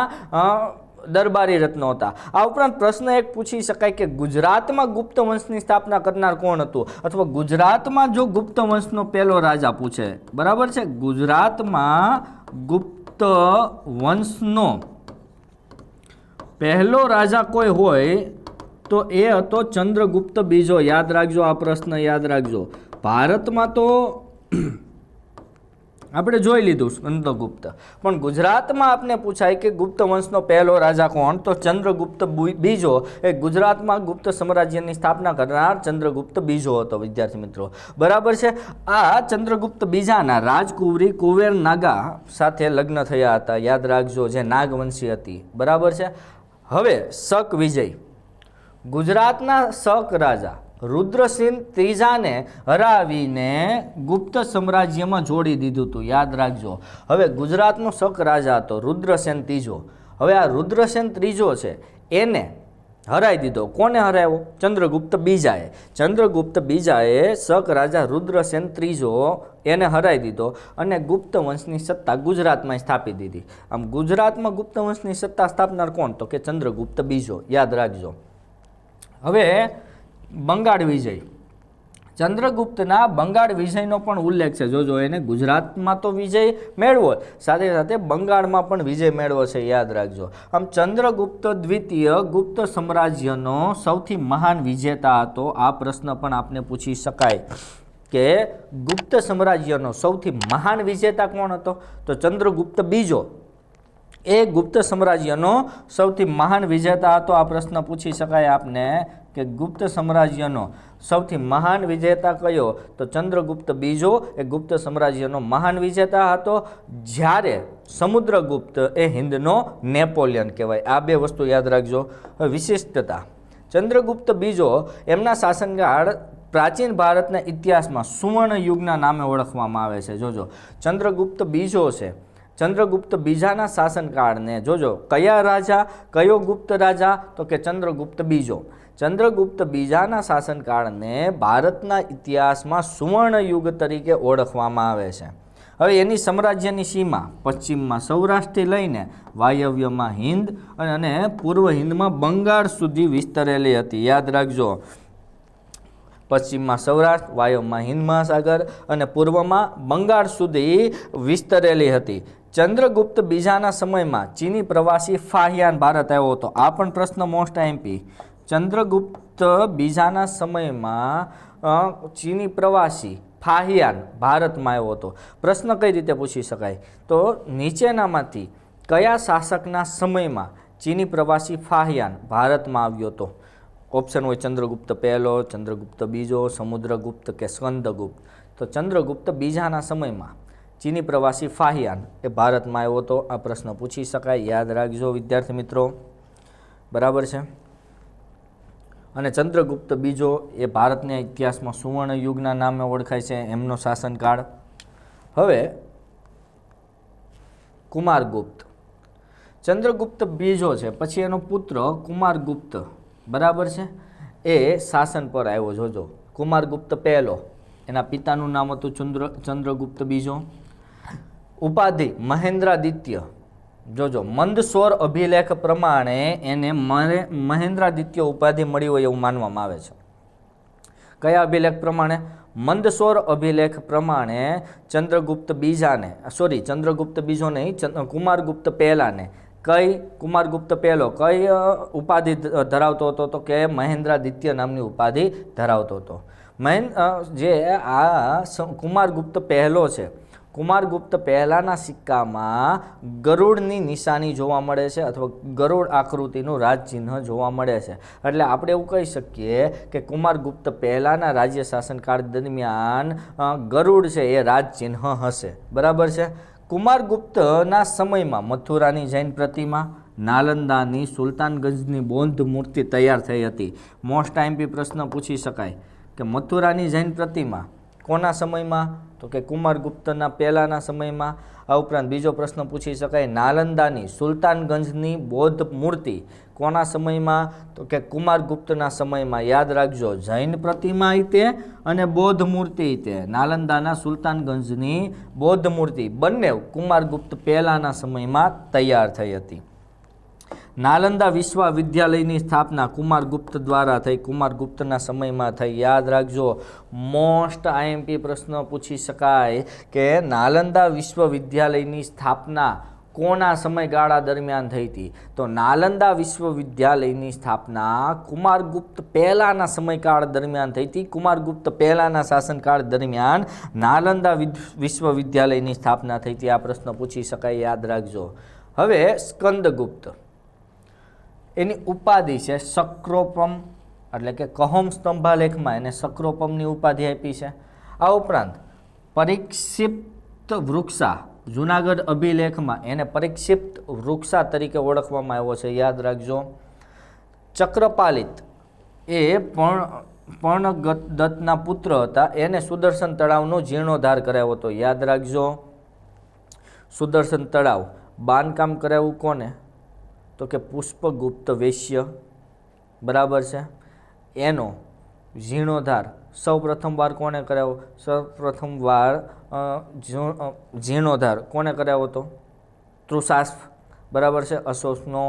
દરબારી રત્નો હતા. આ ઉપરાંત પ્રશ્ન એક પૂછી શકાય કે ગુજરાતમાં ગુપ્ત વંશની સ્થાપના કરનાર કોણ હતું? અથવા ગુજરાતમાં જો ગુપ્ત વંશનો પહેલો રાજા પૂછે, બરાબર છે, ગુજરાતમાં ગુપ્ત વંશનો પહેલો રાજા કોઈ હોય તો એ હતો ચંદ્રગુપ્ત બીજો. યાદ રાખજો, આ પ્રશ્ન યાદ રાખજો. ભારતમાં તો આપણે જોઈ લીધું ચંદ્રગુપ્ત, પણ ગુજરાતમાં આપને પૂછાય કે ગુપ્ત વંશનો પહેલો રાજા કોણ? તો ચંદ્રગુપ્ત બીજો એ ગુજરાતમાં ગુપ્ત સામ્રાજ્યની સ્થાપના કરનાર ચંદ્રગુપ્ત બીજો હતો. વિદ્યાર્થી મિત્રો બરાબર છે. આ ચંદ્રગુપ્ત બીજાના રાજકુંવરી કુવેર નાગા સાથે લગ્ન થયા હતા. યાદ રાખજો, જે નાગવંશી હતી. બરાબર છે. હવે શક વિજય, ગુજરાતના શક રાજા રુદ્રસેન ત્રીજાને હરાવીને ગુપ્ત સામ્રાજ્યમાં જોડી દીધું હતું. યાદ રાખજો, હવે ગુજરાતનો શક રાજા હતો રુદ્રસેન ત્રીજો. હવે આ રુદ્રસેન ત્રીજો છે એને હરાવી દીધો. કોને હરાવ્યો? ચંદ્રગુપ્ત બીજાએ. ચંદ્રગુપ્ત બીજાએ શક રાજા રુદ્રસેન ત્રીજો એને હરાવી દીધો અને ગુપ્ત વંશની સત્તા ગુજરાતમાં સ્થાપી દીધી. આમ ગુજરાતમાં ગુપ્ત વંશની સત્તા સ્થાપનાર કોણ? તો કે ચંદ્રગુપ્ત બીજો. યાદ રાખજો. હવે બંગાળ વિજય, ચંદ્રગુપ્તના બંગાળ વિજયનો પણ ઉલ્લેખ છે. જોજો, એને ગુજરાતમાં તો વિજય મેળવો, સાથે સાથે બંગાળમાં પણ વિજય મેળવો છે, યાદ રાખજો. આમ ચંદ્રગુપ્ત દ્વિતીય ગુપ્ત સામ્રાજ્યનો સૌથી મહાન વિજેતા હતો. આ પ્રશ્ન પણ આપને પૂછી શકાય કે ગુપ્ત સામ્રાજ્યનો સૌથી મહાન વિજેતા કોણ હતો? તો ચંદ્રગુપ્ત બીજો એ ગુપ્ત સામ્રાજ્યનો સૌથી મહાન વિજેતા હતો. આ પ્રશ્ન પૂછી શકાય આપને કે ગુપ્ત સામ્રાજ્યનો સૌથી મહાન વિજેતા કયો? તો ચંદ્રગુપ્ત બીજો એ ગુપ્ત સામ્રાજ્યનો મહાન વિજેતા હતો. જ્યારે સમુદ્રગુપ્ત એ હિન્દનો નેપોલિયન કહેવાય. આ બે વસ્તુ યાદ રાખજો. વિશિષ્ટતા, ચંદ્રગુપ્ત બીજો એમના શાસનકાળ પ્રાચીન ભારતના ઇતિહાસમાં સુવર્ણ યુગના નામે ઓળખવામાં આવે છે. જોજો, ચંદ્રગુપ્ત બીજો છે, ચંદ્રગુપ્ત બીજાના શાસનકાળને જોજો કયા રાજા, કયો ગુપ્ત રાજા? તો કે ચંદ્રગુપ્ત બીજો. ચંદ્રગુપ્ત બીજાના શાસનકાળને ભારતના ઇતિહાસમાં સુવર્ણ યુગ તરીકે ઓળખવામાં આવે છે. હવે એની સામ્રાજ્યની સીમા પશ્ચિમમાં સૌરાષ્ટ્રથી લઈને વાયવ્યમાં હિન્દ અને પૂર્વ હિન્દમાં બંગાળ સુધી વિસ્તરેલી હતી. યાદ રાખજો, પશ્ચિમમાં સૌરાષ્ટ્ર, વાયવ્યમાં હિન્દ મહાસાગર અને પૂર્વમાં બંગાળ સુધી વિસ્તરેલી હતી. ચંદ્રગુપ્ત બીજાના સમયમાં ચીની પ્રવાસી ફાહિયાન ભારત આવ્યો હતો. આ પણ પ્રશ્ન મોસ્ટ આઈએમપી. ચંદ્રગુપ્ત બીજાના સમયમાં ચીની પ્રવાસી ફાહિયાન ભારતમાં આવ્યો હતો. પ્રશ્ન કઈ રીતે પૂછી શકાય? તો નીચેનામાંથી કયા શાસકના સમયમાં ચીની પ્રવાસી ફાહિયાન ભારતમાં આવ્યો હતો? ઓપ્શન હોય ચંદ્રગુપ્ત પહેલો, ચંદ્રગુપ્ત બીજો, સમુદ્રગુપ્ત કે સ્કંદગુપ્ત. તો ચંદ્રગુપ્ત બીજાના સમયમાં ચીની પ્રવાસી ફાહિયાન એ ભારતમાં આવ્યો હતો. આ પ્રશ્ન પૂછી શકાય, યાદ રાખજો વિદ્યાર્થી મિત્રો. બરાબર છે. અને ચંદ્રગુપ્ત બીજો એ ભારતના ઇતિહાસમાં સુવર્ણ યુગના નામે ઓળખાય છે, એમનો શાસનકાળ. હવે કુમારગુપ્ત, ચંદ્રગુપ્ત બીજો છે, પછી એનો પુત્ર કુમારગુપ્ત, બરાબર છે, એ શાસન પર આવ્યો. જોજો, કુમારગુપ્ત પહેલો, એના પિતાનું નામ હતું ચંદ્રગુપ્ત બીજો. ઉપાધિ મહેન્દ્રાદિત્ય. જોજો, મંદસૌર અભિલેખ પ્રમાણે એને મહેન્દ્રાદિત્ય ઉપાધિ મળી હોય એવું માનવામાં આવે છે. કયા અભિલેખ પ્રમાણે? મંદસૌર અભિલેખ પ્રમાણે ચંદ્રગુપ્ત બીજાને, ચંદ્રગુપ્ત બીજો નહીં, કુમારગુપ્ત પહેલાને કઈ કુમારગુપ્ત પહેલો કઈ ઉપાધિ ધરાવતો હતો? તો કે મહેન્દ્રાદિત્ય નામની ઉપાધિ ધરાવતો હતો. જે આ કુમારગુપ્ત પહેલો છે, કુમારગુપ્ત પહેલાના સિક્કામાં ગરુડની નિશાની જોવા મળે છે, અથવા ગરુડ આકૃતિનું રાજચિહ્ન જોવા મળે છે. એટલે આપણે એવું કહી શકીએ કે કુમારગુપ્ત પહેલાના રાજ્ય શાસનકાળ દરમિયાન ગરુડ છે એ રાજચિહ્ન હશે. બરાબર છે. કુમારગુપ્તના સમયમાં મથુરાની જૈન પ્રતિમા, નાલંદાની સુલતાનગંજની બૌદ્ધ મૂર્તિ તૈયાર થઈ હતી. મોસ્ટ આઈએમપી પ્રશ્ન પૂછી શકાય કે મથુરાની જૈન પ્રતિમા કોના સમયમાં? તો કે કુમારગુપ્તના પહેલાના સમયમાં. આ ઉપરાંત બીજો પ્રશ્ન પૂછી શકાય, નાલંદાની સુલતાનગંજની બૌદ્ધ મૂર્તિ કોના સમયમાં? તો કે કુમારગુપ્તના સમયમાં. યાદ રાખજો, જૈન પ્રતિમા તે અને બૌદ્ધ મૂર્તિ તે, નાલંદાના સુલતાનગંજની બૌદ્ધ મૂર્તિ બંને કુમારગુપ્ત પહેલાના સમયમાં તૈયાર થઈ હતી. નાલંદા વિશ્વવિદ્યાલયની સ્થાપના કુમારગુપ્ત દ્વારા થઈ, કુમારગુપ્તના સમયમાં થઈ. યાદ રાખજો, મોસ્ટ આઈએમપી પ્રશ્ન પૂછી શકાય કે નાલંદા વિશ્વવિદ્યાલયની સ્થાપના કોના સમયગાળા દરમિયાન થઈ હતી? તો નાલંદા વિશ્વવિદ્યાલયની સ્થાપના કુમારગુપ્ત પહેલાના સમયકાળ દરમિયાન થઈ હતી. કુમારગુપ્ત પહેલાના શાસનકાળ દરમિયાન નાલંદા વિશ્વવિદ્યાલયની સ્થાપના થઈ હતી. આ પ્રશ્ન પૂછી શકાય, યાદ રાખજો. હવે સ્કંદગુપ્ત, એની ઉપાધિ છે શક્રોપમ, એટલે કે કહોમ સ્તંભાલેખમાં એને શક્રોપમની ઉપાધિ આપી છે. આ ઉપરાંત પરિક્ષિપ્ત વૃક્ષા, જૂનાગઢ અભિલેખમાં એને પરિક્ષિપ્ત વૃક્ષા તરીકે ઓળખવામાં આવ્યો છે. યાદ રાખજો. ચક્રપાલિત એ પર્ણદત્તના પુત્ર હતા, એને સુદર્શન તળાવનો જીર્ણોદ્ધાર કરાવ્યો હતો. યાદ રાખજો, સુદર્શન તળાવ બાંધકામ કરાવ્યું કોને? તો કે પુષ્પગુપ્ત વૈશ્ય. બરાબર છે. એનો જીર્ણોદ્ધાર સૌપ્રથમ વાર કોને કરાવ્યો? સૌપ્રથમ વાર જીર્ણોદ્ધાર કોને કરાવ્યો હતો? તૃષાસ્પ. બરાબર છે. અશોકનો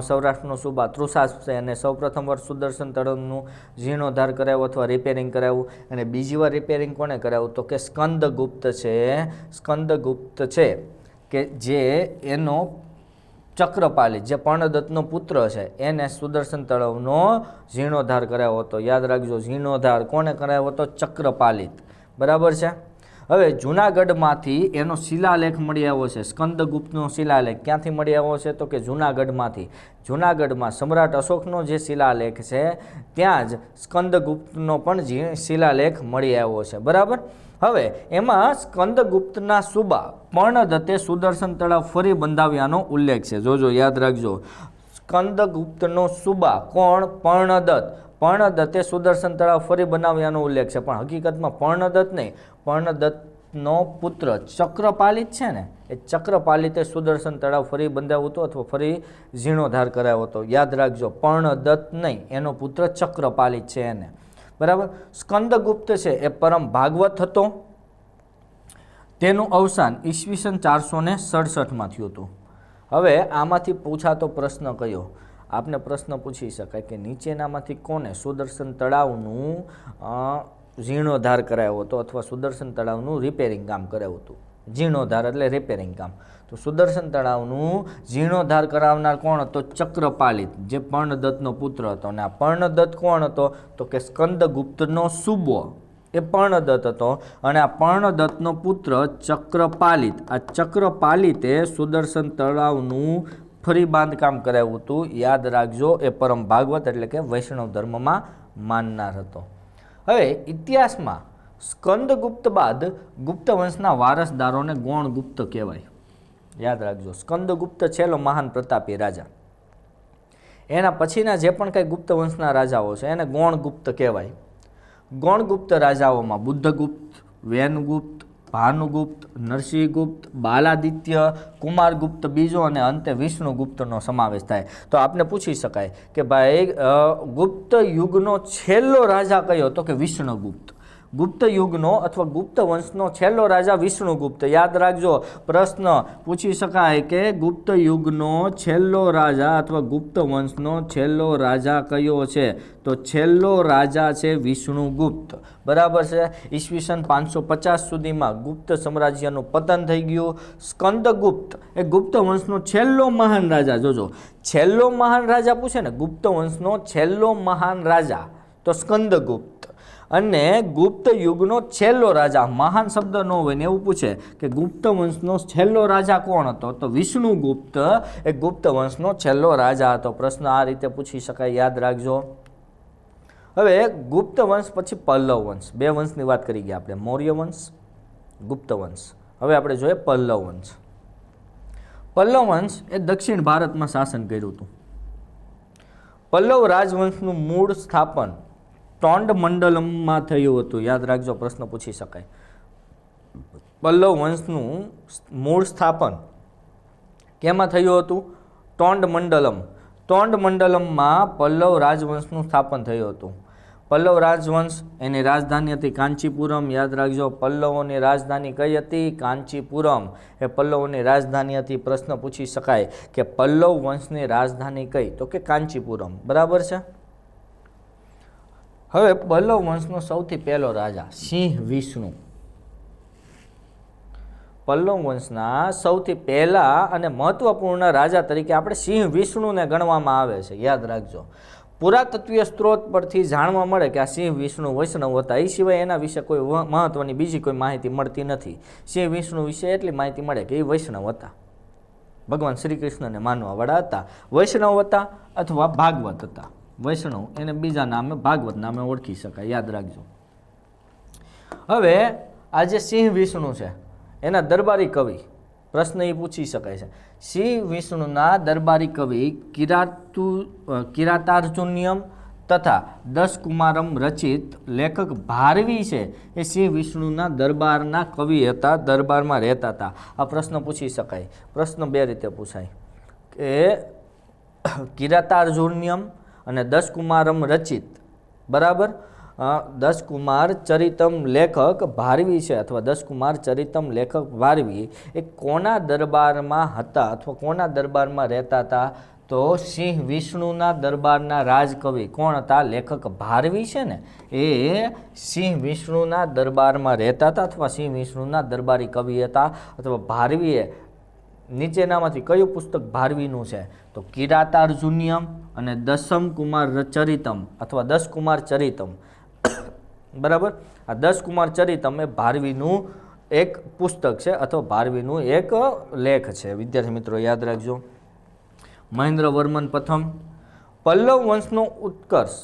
સૌરાષ્ટ્રનો સુબા તૃષા છે અને સૌપ્રથમ વાર સુદર્શન તળાવનું જીર્ણોદ્ધાર કરાવ્યું અથવા રિપેરિંગ કરાવ્યું. અને બીજી વાર રિપેરિંગ કોણે કરાવ્યું? તો કે સ્કંદગુપ્ત છે. સ્કંદગુપ્ત છે કે જે એનો ચક્રપાલી જે પર્ણદત્તનો પુત્ર છે એને સુદર્શન તળાવનો જીર્ણોદ્ધાર કરાવ્યો હતો. યાદ રાખજો, જીર્ણોદ્ધાર કોને કરાવ્યો હતો? ચક્રપાલિત. બરાબર છે. હવે જૂનાગઢમાંથી એનો શિલાલેખ મળી આવ્યો છે. સ્કંદગુપ્તનો શિલાલેખ ક્યાંથી મળી આવ્યો છે? તો કે જૂનાગઢમાંથી. જૂનાગઢમાં સમ્રાટ અશોકનો જે શિલાલેખ છે ત્યાં જ સ્કંદગુપ્તનો પણ શિલાલેખ મળી આવ્યો છે. બરાબર. હવે એમાં સ્કંદગુપ્તના સુબા પર્ણદત્તે સુદર્શન તળાવ ફરી બંધાવ્યાનો ઉલ્લેખ છે. જોજો, યાદ રાખજો. સ્કંદગુપ્તનો સુબા કોણ? પર્ણદત્ત. પર્ણદત્તે સુદર્શન તળાવ ફરી બનાવ્યાનો ઉલ્લેખ છે, પણ હકીકતમાં પર્ણદત્ત નહીં, પર્ણદત્તનો પુત્ર ચક્રપાલિત છે ને, એ ચક્રપાલિતે સુદર્શન તળાવ ફરી બંધાવ્યું હતું અથવા ફરી જીર્ણોદ્ધાર કરાવ્યો હતો. યાદ રાખજો, પર્ણદત્ત નહીં, એનો પુત્ર ચક્રપાલિત છે એને. બરાબર. સ્કંદગુપ્ત છે એ પરમ ભાગવત હતો. તેનું અવસાન ઈસવીસન 467માં થયું હતું. હવે આમાંથી પૂછાતો પ્રશ્ન કયો? આપને પ્રશ્ન પૂછી શકાય કે નીચેનામાંથી કોને સુદર્શન તળાવનું જીર્ણોદ્ધાર કરાયો હતો અથવા સુદર્શન તળાવનું રિપેરિંગ કામ કરાવ્યું હતું? જીર્ણોદ્ધાર એટલે રિપેરિંગ કામ. તો સુદર્શન તળાવનું જીર્ણોદ્ધાર કરાવનાર કોણ હતો? ચક્રપાલિત, જે પર્ણદત્તનો પુત્ર હતો. અને આ પર્ણદત્ત કોણ હતો? તો કે સ્કંદગુપ્તનો સુબો, એ પર્ણદત્ત હતો. અને આ પર્ણદત્તનો પુત્ર ચક્રપાલિત, આ ચક્રપાલિતે સુદર્શન તળાવનું ફરી બાંધકામ કરાવ્યું હતું. યાદ રાખજો, એ પરમ ભાગવત એટલે કે વૈષ્ણવ ધર્મમાં માનનાર હતો. હવે ઇતિહાસમાં સ્કંદગુપ્ત બાદ ગુપ્ત વંશના વારસદારોને ગૌણગુપ્ત કહેવાય. યાદ રાખજો, સ્કંદગુપ્ત છેલ્લો મહાન પ્રતાપી રાજા. એના પછીના જે પણ કંઈ ગુપ્ત વંશના રાજાઓ છે એને ગૌણગુપ્ત કહેવાય. ગૌણગુપ્ત રાજાઓમાં બુદ્ધગુપ્ત, વેનગુપ્ત, ભાનુગુપ્ત, નરસિંહગુપ્ત, બાલાદિત્ય, કુમારગુપ્ત બીજો અને અંતે વિષ્ણુગુપ્તનો સમાવેશ થાય. તો આપને પૂછી શકાય કે ભાઈ ગુપ્ત યુગનો છેલ્લો રાજા કયો? તો કે વિષ્ણુગુપ્ત. ગુપ્ત યુગનો અથવા ગુપ્ત વંશનો છેલ્લો રાજા વિષ્ણુગુપ્ત. યાદ રાખજો, પ્રશ્ન પૂછી શકાય કે ગુપ્ત યુગનો છેલ્લો રાજા અથવા ગુપ્ત વંશનો છેલ્લો રાજા કયો છે? તો છેલ્લો રાજા છે વિષ્ણુગુપ્ત. બરાબર છે. ઈસવીસન 550 સુધીમાં ગુપ્ત સામ્રાજ્યનું પતન થઈ ગયું. સ્કંદગુપ્ત એ ગુપ્ત વંશનો છેલ્લો મહાન રાજા. જોજો, છેલ્લો મહાન રાજા પૂછે ને, ગુપ્ત વંશનો છેલ્લો મહાન રાજા તો સ્કંદગુપ્ત. અને ગુપ્ત યુગનો છેલ્લો રાજા, મહાન શબ્દ ન હોય ને એવું પૂછે કે ગુપ્ત વંશનો છેલ્લો રાજા કોણ હતો? તો વિષ્ણુગુપ્ત એ ગુપ્ત વંશનો છેલ્લો રાજા હતો. પ્રશ્ન આ રીતે પૂછી શકાય. યાદ રાખજો. હવે ગુપ્ત વંશ પછી પલ્લવ વંશ. બે વંશની વાત કરી ગયા આપણે, મૌર્ય વંશ, ગુપ્ત વંશ. હવે આપણે જોઈએ પલ્લવ વંશ. પલ્લવ વંશ એ દક્ષિણ ભારતમાં શાસન કર્યું હતું. પલ્લવ રાજવંશનું મૂળ સ્થાપન ટોન્ડ મંડલમમાં થયું હતું. યાદ રાખજો, પ્રશ્ન પૂછી શકાય. પલ્લવ વંશનું મૂળ સ્થાપન કેમાં થયું હતું? ટોન્ડ મંડલમ. ટોન્ડ મંડલમમાં પલ્લવ રાજવંશનું સ્થાપન થયું હતું. પલ્લવ રાજવંશ એની રાજધાની હતી કાંચીપુરમ. યાદ રાખજો, પલ્લવોની રાજધાની કઈ હતી? કાંચીપુરમ એ પલ્લવોની રાજધાની હતી. પ્રશ્ન પૂછી શકાય કે પલ્લવ વંશની રાજધાની કઈ? તો કે કાંચીપુરમ. બરાબર છે. હવે પલ્લવ વંશનો સૌથી પહેલો રાજા સિંહ વિષ્ણુ. પલ્લવ વંશના સૌથી પહેલા અને મહત્વપૂર્ણ રાજા તરીકે આપણે સિંહ વિષ્ણુને ગણવામાં આવે છે. યાદ રાખજો, પુરાતત્વીય સ્ત્રોત પરથી જાણવા મળે કે આ સિંહ વિષ્ણુ વૈષ્ણવ હતા. એ સિવાય એના વિશે કોઈ મહત્વની બીજી કોઈ માહિતી મળતી નથી. સિંહ વિષ્ણુ વિશે એટલી માહિતી મળે કે એ વૈષ્ણવ હતા, ભગવાન શ્રી કૃષ્ણને માનવાવાળા હતા, વૈષ્ણવ હતા અથવા ભાગવત હતા. વૈષ્ણવ એને બીજા નામે ભાગવત નામે ઓળખી શકાય. યાદ રાખજો. હવે આ જે સિંહ વિષ્ણુ છે એના દરબારી કવિ, પ્રશ્ન એ પૂછી શકાય છે, સિંહ વિષ્ણુના દરબારી કવિ કિરાતાર્જુન્યમ તથા દશકુમારમ રચિત લેખક ભારવી છે એ સિંહ વિષ્ણુના દરબારના કવિ હતા, દરબારમાં રહેતા હતા. આ પ્રશ્ન પૂછી શકાય. પ્રશ્ન બે રીતે પૂછાય કે કિરાતાર્જુન્યમ અને દશકુમારમ રચિત, બરાબર, દશકુમાર ચરિતમ લેખક ભારવી છે અથવા દશકુમાર ચરિતમ લેખક ભારવી એ કોના દરબારમાં હતા અથવા કોના દરબારમાં રહેતા હતા? તો સિંહ વિષ્ણુના દરબારના રાજકવિ કોણ હતા? લેખક ભારવી છે ને, એ સિંહ વિષ્ણુના દરબારમાં રહેતા હતા અથવા સિંહ વિષ્ણુના દરબારી કવિ હતા અથવા ભારવીએ નીચેનામાંથી કયું પુસ્તક ભારવીનું છે? તો કિરાતાર્જુનિયમ અને દસમ કુમાર ચરિતમ અથવા 10 કુમાર ચરિતમ. બરાબર, આ 10 કુમાર ચરિતમ એ ભારવીનું એક પુસ્તક છે અથવા ભારવીનું એક લેખ છે. વિદ્યાર્થી મિત્રો યાદ રાખજો. મહેન્દ્રવર્મન પ્રથમ, પલ્લવ વંશનો ઉત્કર્ષ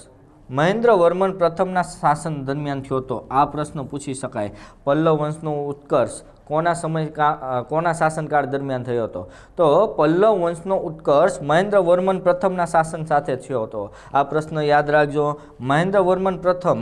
મહેન્દ્રવર્મન પ્રથમના શાસન દરમિયાન થયો હતો. આ પ્રશ્ન પૂછી શકાય. પલ્લવ વંશનો ઉત્કર્ષ કોના શાસનકાળ દરમિયાન થયો હતો? તો પલ્લવ વંશનો ઉત્કર્ષ મહેન્દ્રવર્મન પ્રથમના શાસન સાથે થયો હતો. આ પ્રશ્ન યાદ રાખજો. મહેન્દ્રવર્મન પ્રથમ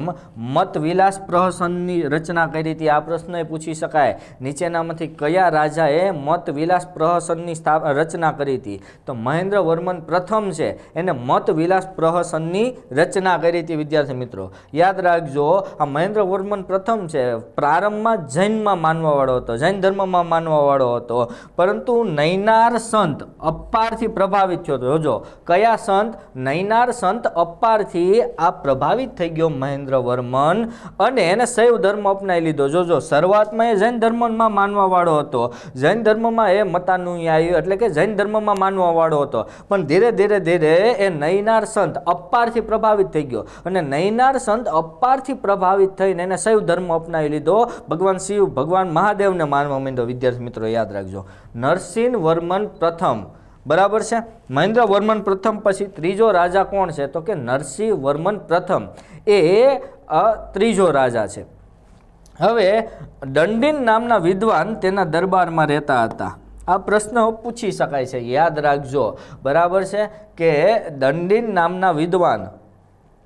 મતવિલાસ પ્રહસનની રચના કરી હતી. આ પ્રશ્ન પૂછી શકાય. નીચેનામાંથી કયા રાજાએ મતવિલાસ પ્રહસનની રચના કરી હતી? તો મહેન્દ્રવર્મન પ્રથમ છે એને મતવિલાસ પ્રહસનની રચના કરી હતી. વિદ્યાર્થી મિત્રો યાદ રાખજો. આ મહેન્દ્રવર્મન પ્રથમ છે પ્રારંભમાં જૈનમાં માનવાવાળો હતો, જૈન ધર્મમાં માનવાવાળો હતો, પરંતુ નૈનાર સંત અપ્પારથી પ્રભાવિત થયો હતો. જોજો કયા સંત? નૈનાર સંત અપ્પારથી આ પ્રભાવિત થઈ ગયો મહેન્દ્રવર્મન અને એને શૈવ ધર્મ અપનાવી લીધો. જોજો શરૂઆતમાં એ જૈન ધર્મમાં માનવાવાળો હતો, જૈન ધર્મમાં એ મતાનુયાયી એટલે કે જૈન ધર્મમાં માનવાવાળો હતો, પણ ધીરે ધીરે ધીરે એ નૈનાર સંત અપ્પારથી પ્રભાવિત થઈ ગયો અને નૈનાર સંત અપ્પારથી પ્રભાવિત થઈને એને શૈવ ધર્મ અપનાવી લીધો. ભગવાન શિવ, ભગવાન મહાદેવને માનવા માંડ્યો. વિદ્યાર્થી મિત્રો યાદ રાખજો. નરસિંહવર્મન પ્રથમ, બરાબર છે. મહેન્દ્રવર્મન પ્રથમ પછી ત્રીજો રાજા કોણ છે? તો કે નરસિંહવર્મન પ્રથમ એ ત્રીજો રાજા છે. હવે દંડીન નામના વિદ્વાન તેના દરબારમાં રહેતા હતા. આ પ્રશ્ન પૂછી શકાય છે, યાદ રાખજો. બરાબર છે કે દંડીન નામના વિદ્વાન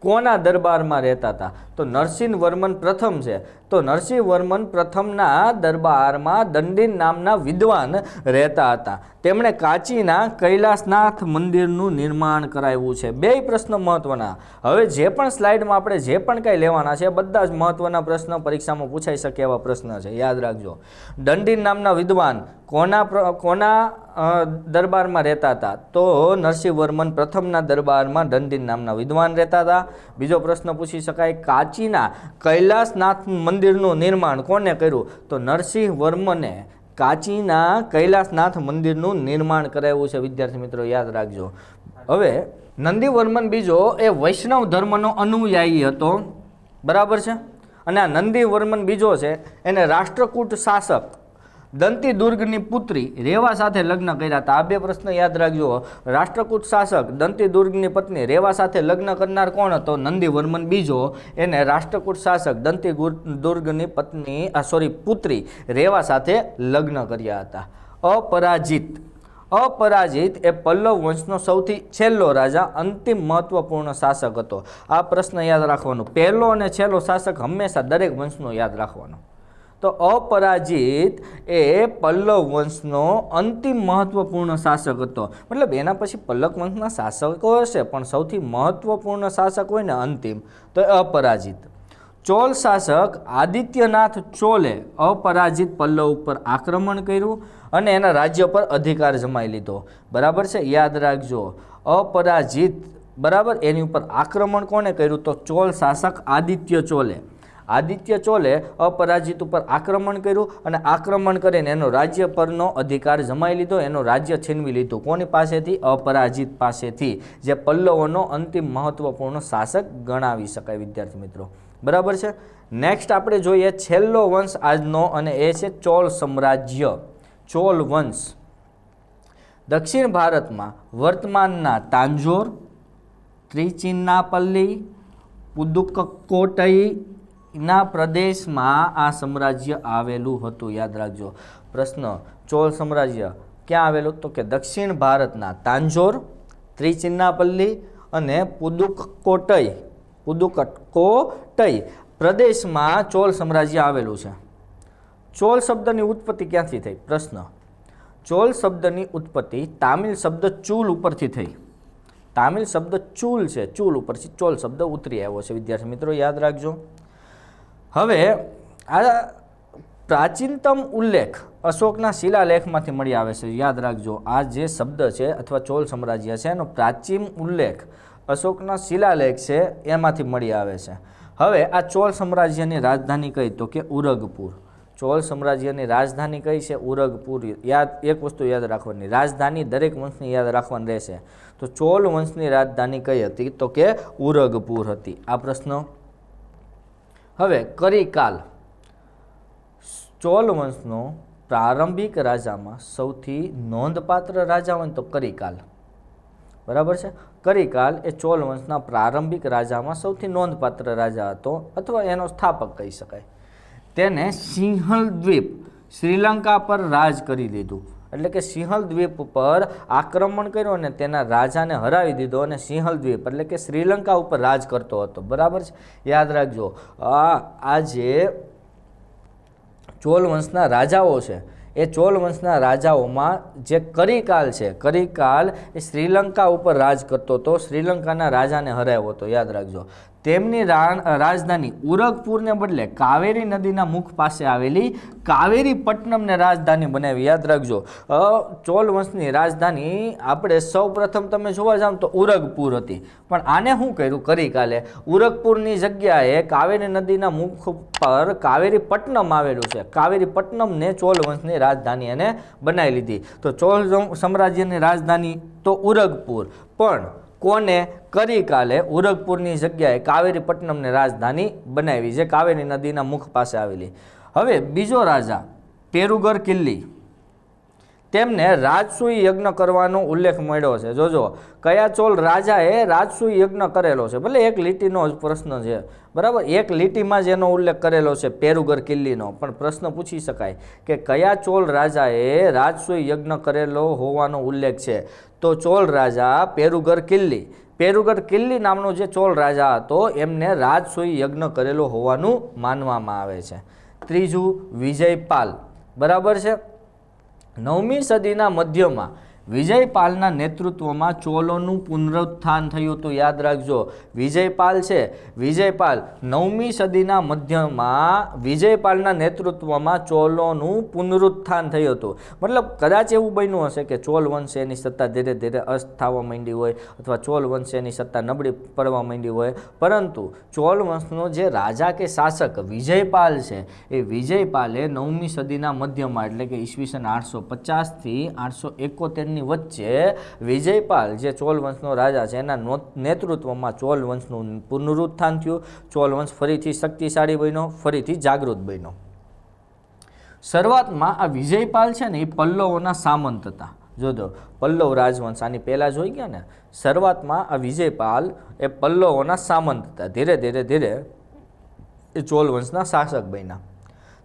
કોના દરબારમાં રહેતા હતા? તો નરસિંહવર્મન પ્રથમ છે. તો નરસિંહવર્મન પ્રથમના દરબારમાં દંડીન નામના વિદ્વાન રહેતા હતા. તેમણે કાંચીના કૈલાસનાથ મંદિરનું નિર્માણ કરાવ્યું છે. બે પ્રશ્ન મહત્વના. હવે જે પણ સ્લાઇડમાં આપણે જે પણ કંઈ લેવાના છે બધા જ મહત્વના પ્રશ્ન પરીક્ષામાં પૂછાઈ શકે એવા પ્રશ્ન છે, યાદ રાખજો. દંડીન નામના વિદ્વાન કોના દરબારમાં રહેતા હતા? તો નરસિંહવર્મન પ્રથમના દરબારમાં દંડીન નામના વિદ્વાન રહેતા હતા. બીજો પ્રશ્ન પૂછી શકાય, કાંચીના કૈલાસનાથ મંદિરનું નિર્માણ કોને કર્યું? તો નરસિંહવર્મને કાંચીના કૈલાસનાથ મંદિરનું નિર્માણ કરાવ્યું છે. વિદ્યાર્થી મિત્રો યાદ રાખજો. હવે નંદીવર્મન બીજો એ વૈષ્ણવ ધર્મનો અનુયાયી હતો, બરાબર છે. અને આ નંદીવર્મન બીજો છે એને રાષ્ટ્રકૂટ શાસક દંતી દુર્ગની પુત્રી રેવા સાથે લગ્ન કર્યા હતા. આ બે પ્રશ્ન યાદ રાખજો. રાષ્ટ્રકૂટ શાસક દંતી દુર્ગની પત્ની રેવા સાથે લગ્ન કરનાર કોણ હતો? નંદીવર્મન બીજો એને રાષ્ટ્રકૂટ શાસક દંતી દુર્ગની પુત્રી રેવા સાથે લગ્ન કર્યા હતા. અપરાજિત એ પલ્લવ વંશનો સૌથી છેલ્લો રાજા, અંતિમ મહત્વપૂર્ણ શાસક હતો. આ પ્રશ્ન યાદ રાખવાનો. પહેલો અને છેલ્લો શાસક હંમેશા દરેક વંશનો યાદ રાખવાનો. તો અપરાજિત એ પલ્લવ વંશનો અંતિમ મહત્વપૂર્ણ શાસક હતો. મતલબ એના પછી પલ્લવ વંશના શાસકો હશે પણ સૌથી મહત્વપૂર્ણ શાસક હોય ને અંતિમ, તો અપરાજિત. ચોલ શાસક આદિત્યનાથ ચોલે અપરાજિત પલ્લવ ઉપર આક્રમણ કર્યું અને એના રાજ્ય પર અધિકાર જમાઈ લીધો. બરાબર છે, યાદ રાખજો. અપરાજિત, બરાબર, એની ઉપર આક્રમણ કોને કર્યું? તો ચોલ શાસક આદિત્ય ચોલે અપરાજિત ઉપર આક્રમણ કર્યું અને આક્રમણ કરીને એનો રાજ્ય પરનો અધિકાર જમાઈ લીધો, એનો રાજ્ય છીનવી લીધું. કોની પાસેથી? અપરાજિત પાસેથી, જે પલ્લવોનો અંતિમ મહત્વપૂર્ણ શાસક ગણાવી શકાય. વિદ્યાર્થી મિત્રો બરાબર છે. નેક્સ્ટ આપણે જોઈએ છેલ્લો વંશ આજનો, અને એ છે ચોલ સામ્રાજ્ય. ચોલ વંશ દક્ષિણ ભારતમાં વર્તમાનના તાંજોર, ત્રિચિન્નાપલ્લી, પુદુક્કોટઈ ના પ્રદેશમાં આ સામ્રાજ્ય આવેલું હતું. યાદ રાખજો પ્રશ્ન. ચોલ સામ્રાજ્ય ક્યાં આવેલું? તો કે દક્ષિણ ભારતના તાંજોર, ત્રિચિન્નાપલ્લી અને પુદુક્કોટઈ પ્રદેશમાં ચોલ સામ્રાજ્ય આવેલું છે. ચોલ શબ્દની ઉત્પત્તિ ક્યાંથી થઈ? પ્રશ્ન. ચોલ શબ્દની ઉત્પત્તિ તામિલ શબ્દ ચૂલ ઉપરથી થઈ. તામિલ શબ્દ ચૂલ છે, ચૂલ ઉપરથી ચોલ શબ્દ ઉતરી આવ્યો છે. વિદ્યાર્થી મિત્રો યાદ રાખજો. હવે આ પ્રાચીનતમ ઉલ્લેખ અશોકના શિલાલેખમાંથી મળી આવે છે। યાદ રાખજો, આ જે શબ્દ છે અથવા ચોલ સામ્રાજ્ય છે એનો પ્રાચીન ઉલ્લેખ અશોકના શિલાલેખ છે એમાંથી મળી આવે છે। હવે આ ચોલ સામ્રાજ્યની રાજધાની કઈ? તો કે ઉરગપુર। ચોલ સામ્રાજ્યની રાજધાની કઈ છે? ઉરગપુર। યાદ, એક વસ્તુ યાદ રાખવાની, રાજધાની દરેક વંશની યાદ રાખવાની રહેશે। તો ચોલ વંશની રાજધાની કઈ હતી? તો કે ઉરગપુર હતી। આ પ્રશ્ન। હવે કરિકાલ, ચોલ વંશનો પ્રારંભિક રાજામાં સૌથી નોંધપાત્ર રાજા હોય તો કરિકાલ, બરાબર છે। કરિકાલ એ ચોલ વંશના પ્રારંભિક રાજામાં સૌથી નોંધપાત્ર રાજા હતો અથવા એનો સ્થાપક કહી શકાય। તેને સિંહલ દ્વીપ શ્રીલંકા પર રાજ કરી લીધું, એટલે કે સિંહલ દ્વીપ પર આક્રમણ કર્યું અને તેના રાજાને હરાવી દીધો અને સિંહલ દ્વીપ એટલે કે શ્રીલંકા ઉપર રાજ કરતો હતો, બરાબર છે। યાદ રાખજો, આ જે ચોલ વંશના રાજાઓ છે એ ચોલ વંશના રાજાઓમાં જે કરિકાલ છે, કરિકાલ એ શ્રીલંકા ઉપર રાજ કરતો હતો, શ્રીલંકાના રાજાને હરાવ્યો હતો, યાદ રાખજો। તેમની રાજધાની ઉરગપુરને બદલે કાવેરી નદીના મુખ પાસે આવેલી કાવેરી પટ્ટનમને રાજધાની બનાવી, યાદ રાખજો। ચોલ વંશની રાજધાની આપણે સૌ પ્રથમ તમે જોવા જાવ તો ઉરગપુર હતી, પણ આને શું કર્યું કરિકાલે? ઉરગપુરની જગ્યાએ કાવેરી નદીના મુખ પર કાવેરી પટ્ટનમ આવેલું છે, કાવેરી પટ્ટનમને ચોલ વંશની રાજધાની એને બનાવી લીધી। તો ચોલ સામ્રાજ્યની રાજધાની તો ઉરગપુર, પણ કોને? કરિકાલે ઉરગપુરની જગ્યાએ કાવેરી પટ્ટનમને રાજધાની બનાવી, જે કાવેરી નદીના મુખ પાસે આવેલી। હવે બીજો રાજા પેરુગર કિલ્લી, તેમને રાજસૂય યજ્ઞ કરવાનો ઉલ્લેખ મળ્યો છે। જોજો, કયા ચોલ રાજાએ રાજસૂય યજ્ઞ કરેલો છે? ભલે એક લીટીનો જ પ્રશ્ન છે, બરાબર, એક લીટીમાં જ એનો ઉલ્લેખ કરેલો છે પેરુગર કિલ્લીનો, પણ પ્રશ્ન પૂછી શકાય કે કયા ચોલ રાજાએ રાજસૂય યજ્ઞ કરેલો હોવાનો ઉલ્લેખ છે? તો ચોલ રાજા પેરુગર કિલ્લી, પેરુગર કિલ્લી નામનો જે ચોલ રાજા હતો એમને રાજસૂય યજ્ઞ કરેલો હોવાનું માનવામાં આવે છે। ત્રીજું વિજયપાલ, બરાબર છે। 9મી સદીના મધ્યમાં વિજયપાલના નેતૃત્વમાં ચોલોનું પુનરુત્થાન થયું હતું, યાદ રાખજો। વિજયપાલ છે, વિજયપાલ 9મી સદીના મધ્યમાં વિજયપાલના નેતૃત્વમાં ચોલોનું પુનરુત્થાન થયું હતું। મતલબ કદાચ એવું બન્યું હશે કે ચોલ વંશ એની સત્તા ધીરે ધીરે અસ્ત થવા માંડી હોય અથવા ચોલ વંશ એની સત્તા નબળી પડવા માંડી હોય, પરંતુ ચોલ વંશનો જે રાજા કે શાસક વિજયપાલ છે એ વિજયપાલે 9મી સદીના મધ્યમાં એટલે કે ઈસવીસન 850થી 871 ની વચ્ચે વિજયપાલ જે ચોલ વંશનો રાજા છે એના નેતૃત્વમાં ચોલ વંશનું પુનરુત્થાન થયું। ચોલ વંશ ફરીથી શક્તિશાળી બન્યો, ફરીથી જાગૃત બન્યો। શરૂઆતમાં આ વિજયપાલ છે ને એ પલ્લવોના સામંત હતા। જોજો, પલ્લવ રાજવંશ આની પહેલા જોઈ ગયા ને, શરૂઆતમાં આ વિજયપાલ એ પલ્લવોના સામંત હતા, ધીરે ધીરે ધીરે એ ચોલ વંશના શાસક બન્યા।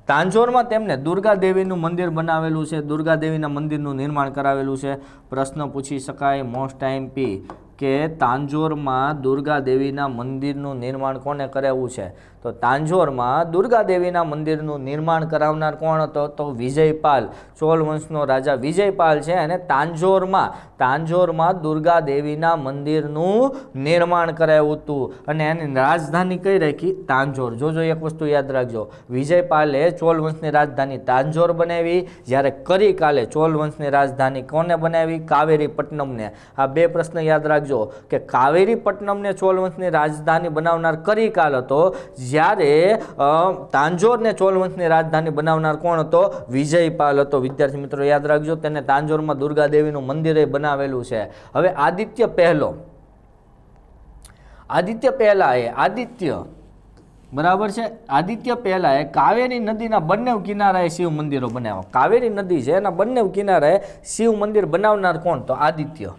તાંજોરમાં તેમને દુર્ગા દેવીનું મંદિર બનાવેલું છે, દુર્ગા દેવીના મંદિરનું નિર્માણ કરાવેલું છે। પ્રશ્ન પૂછી શકાય મોસ્ટ આઈએમપી કે તાંજોરમાં દુર્ગા દેવીના મંદિરનું નિર્માણ કોને કરાવ્યું છે? તો તાંજોરમાં દુર્ગા દેવીના મંદિરનું નિર્માણ કરાવનાર કોણ હતો? તો વિજયપાલ, ચોલ વંશનો રાજા વિજયપાલ છે અને તાંજોરમાં દુર્ગા દેવીના મંદિરનું નિર્માણ કરાવ્યું હતું અને એની રાજધાની કઈ રાખી? તાંજોર। જોજો, એક વસ્તુ યાદ રાખજો, વિજયપાલે ચોલ વંશની રાજધાની તાંજોર બનાવી, જ્યારે કરિકાલે ચોલ વંશની રાજધાની કોને બનાવી? કાવેરી પટ્ટનમને। આ બે પ્રશ્ન યાદ રાખજો કે કાવેરી પટ્ટનમને ચોલ વંશની રાજધાની બનાવનાર કરિકાલ હતો, જ્યારે તાંજોરને ચોલ વંશની રાજધાની બનાવનાર કોણ હતો? વિજયપાલ હતો। વિદ્યાર્થી મિત્રો યાદ રાખજો, તેને તાંજોરમાં દુર્ગા દેવીનું મંદિર બનાવેલું છે। હવે આદિત્ય પહેલા બરાબર છે, આદિત્ય પહેલાએ કાવેરી નદીના બંને કિનારાએ શિવ મંદિરો બનાવ્યા। કાવેરી નદી છે એના બંને કિનારાએ શિવ મંદિર બનાવનાર કોણ? તો આદિત્ય।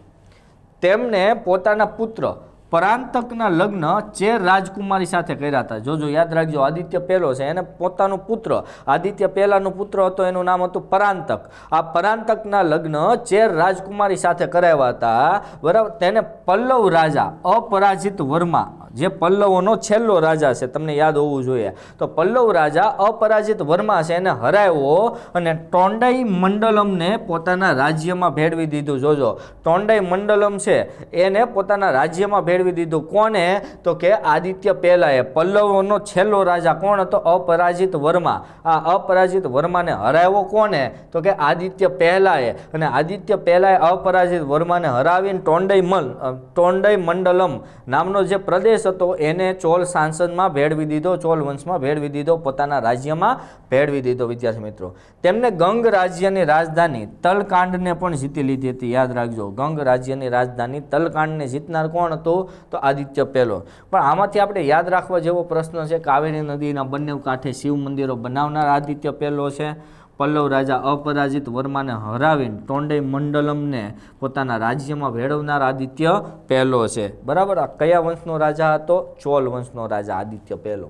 તેમને પોતાના પુત્ર પરાંતકના લગ્ન ચેર રાજકુમારી સાથે કર્યા હતા। જોજો, યાદ રાખજો, આદિત્ય પહેલો છે એને પોતાનો પુત્ર, આદિત્ય પહેલાનો પુત્ર હતો એનું નામ હતું પરાંતક। આ પરાંતકના લગ્ન ચેર રાજકુમારી સાથે કરાવ્યા હતા, બરાબર। તેને પલ્લવ રાજા અપરાજિત વર્મા, જે પલ્લવોનો છેલ્લો રાજા છે, તમને યાદ હોવું જોઈએ, તો પલ્લવ રાજા અપરાજિત વર્મા છે એને હરાવ્યો અને ટોંડાઈ મંડલમને પોતાના રાજ્યમાં ભેળવી દીધું। જોજો, ટોંડાઈ મંડલમ છે એને પોતાના રાજ્યમાં ભેળવી દીધું. કોને? તો કે આદિત્ય પહેલાએ. પલ્લવોનો છેલ્લો રાજા કોણ હતો? અપરાજિત વર્મા. આ અપરાજિત વર્માને હરાવ્યો કોને? તો કે આદિત્ય પહેલાએ. અને આદિત્ય પહેલાએ અપરાજિત વર્માને હરાવીને ટોંડઈ મંડલમ નામનો જે પ્રદેશ હતો એને ચોલ સાંસદમાં ભેળવી દીધો, ચોલ વંશમાં ભેળવી દીધો, પોતાના રાજ્યમાં ભેળવી દીધો. વિદ્યાર્થી મિત્રો, તેમને ગંગ રાજ્યની રાજધાની તલકાંડને પણ જીતી લીધી હતી. યાદ રાખજો, ગંગ રાજ્યની રાજધાની તલકાંડને જીતનાર કોણ હતું? તો આદિત્ય પહેલો. પણ આમાંથી આપણે યાદ રાખવા જેવો પ્રશ્ન છે, કાવેરી નદીના બંને કાંઠે શિવ મંદિરો બનાવનાર આદિત્ય પહેલો છે. પલ્લવ રાજા અપરાજિત વર્માને હરાવીને ટોંડઈ મંડલમને પોતાના રાજ્યમાં ભેળવનાર આદિત્ય પહેલો છે. બરાબર. આ કયા વંશનો રાજા હતો? ચોલ વંશનો રાજા આદિત્ય પહેલો.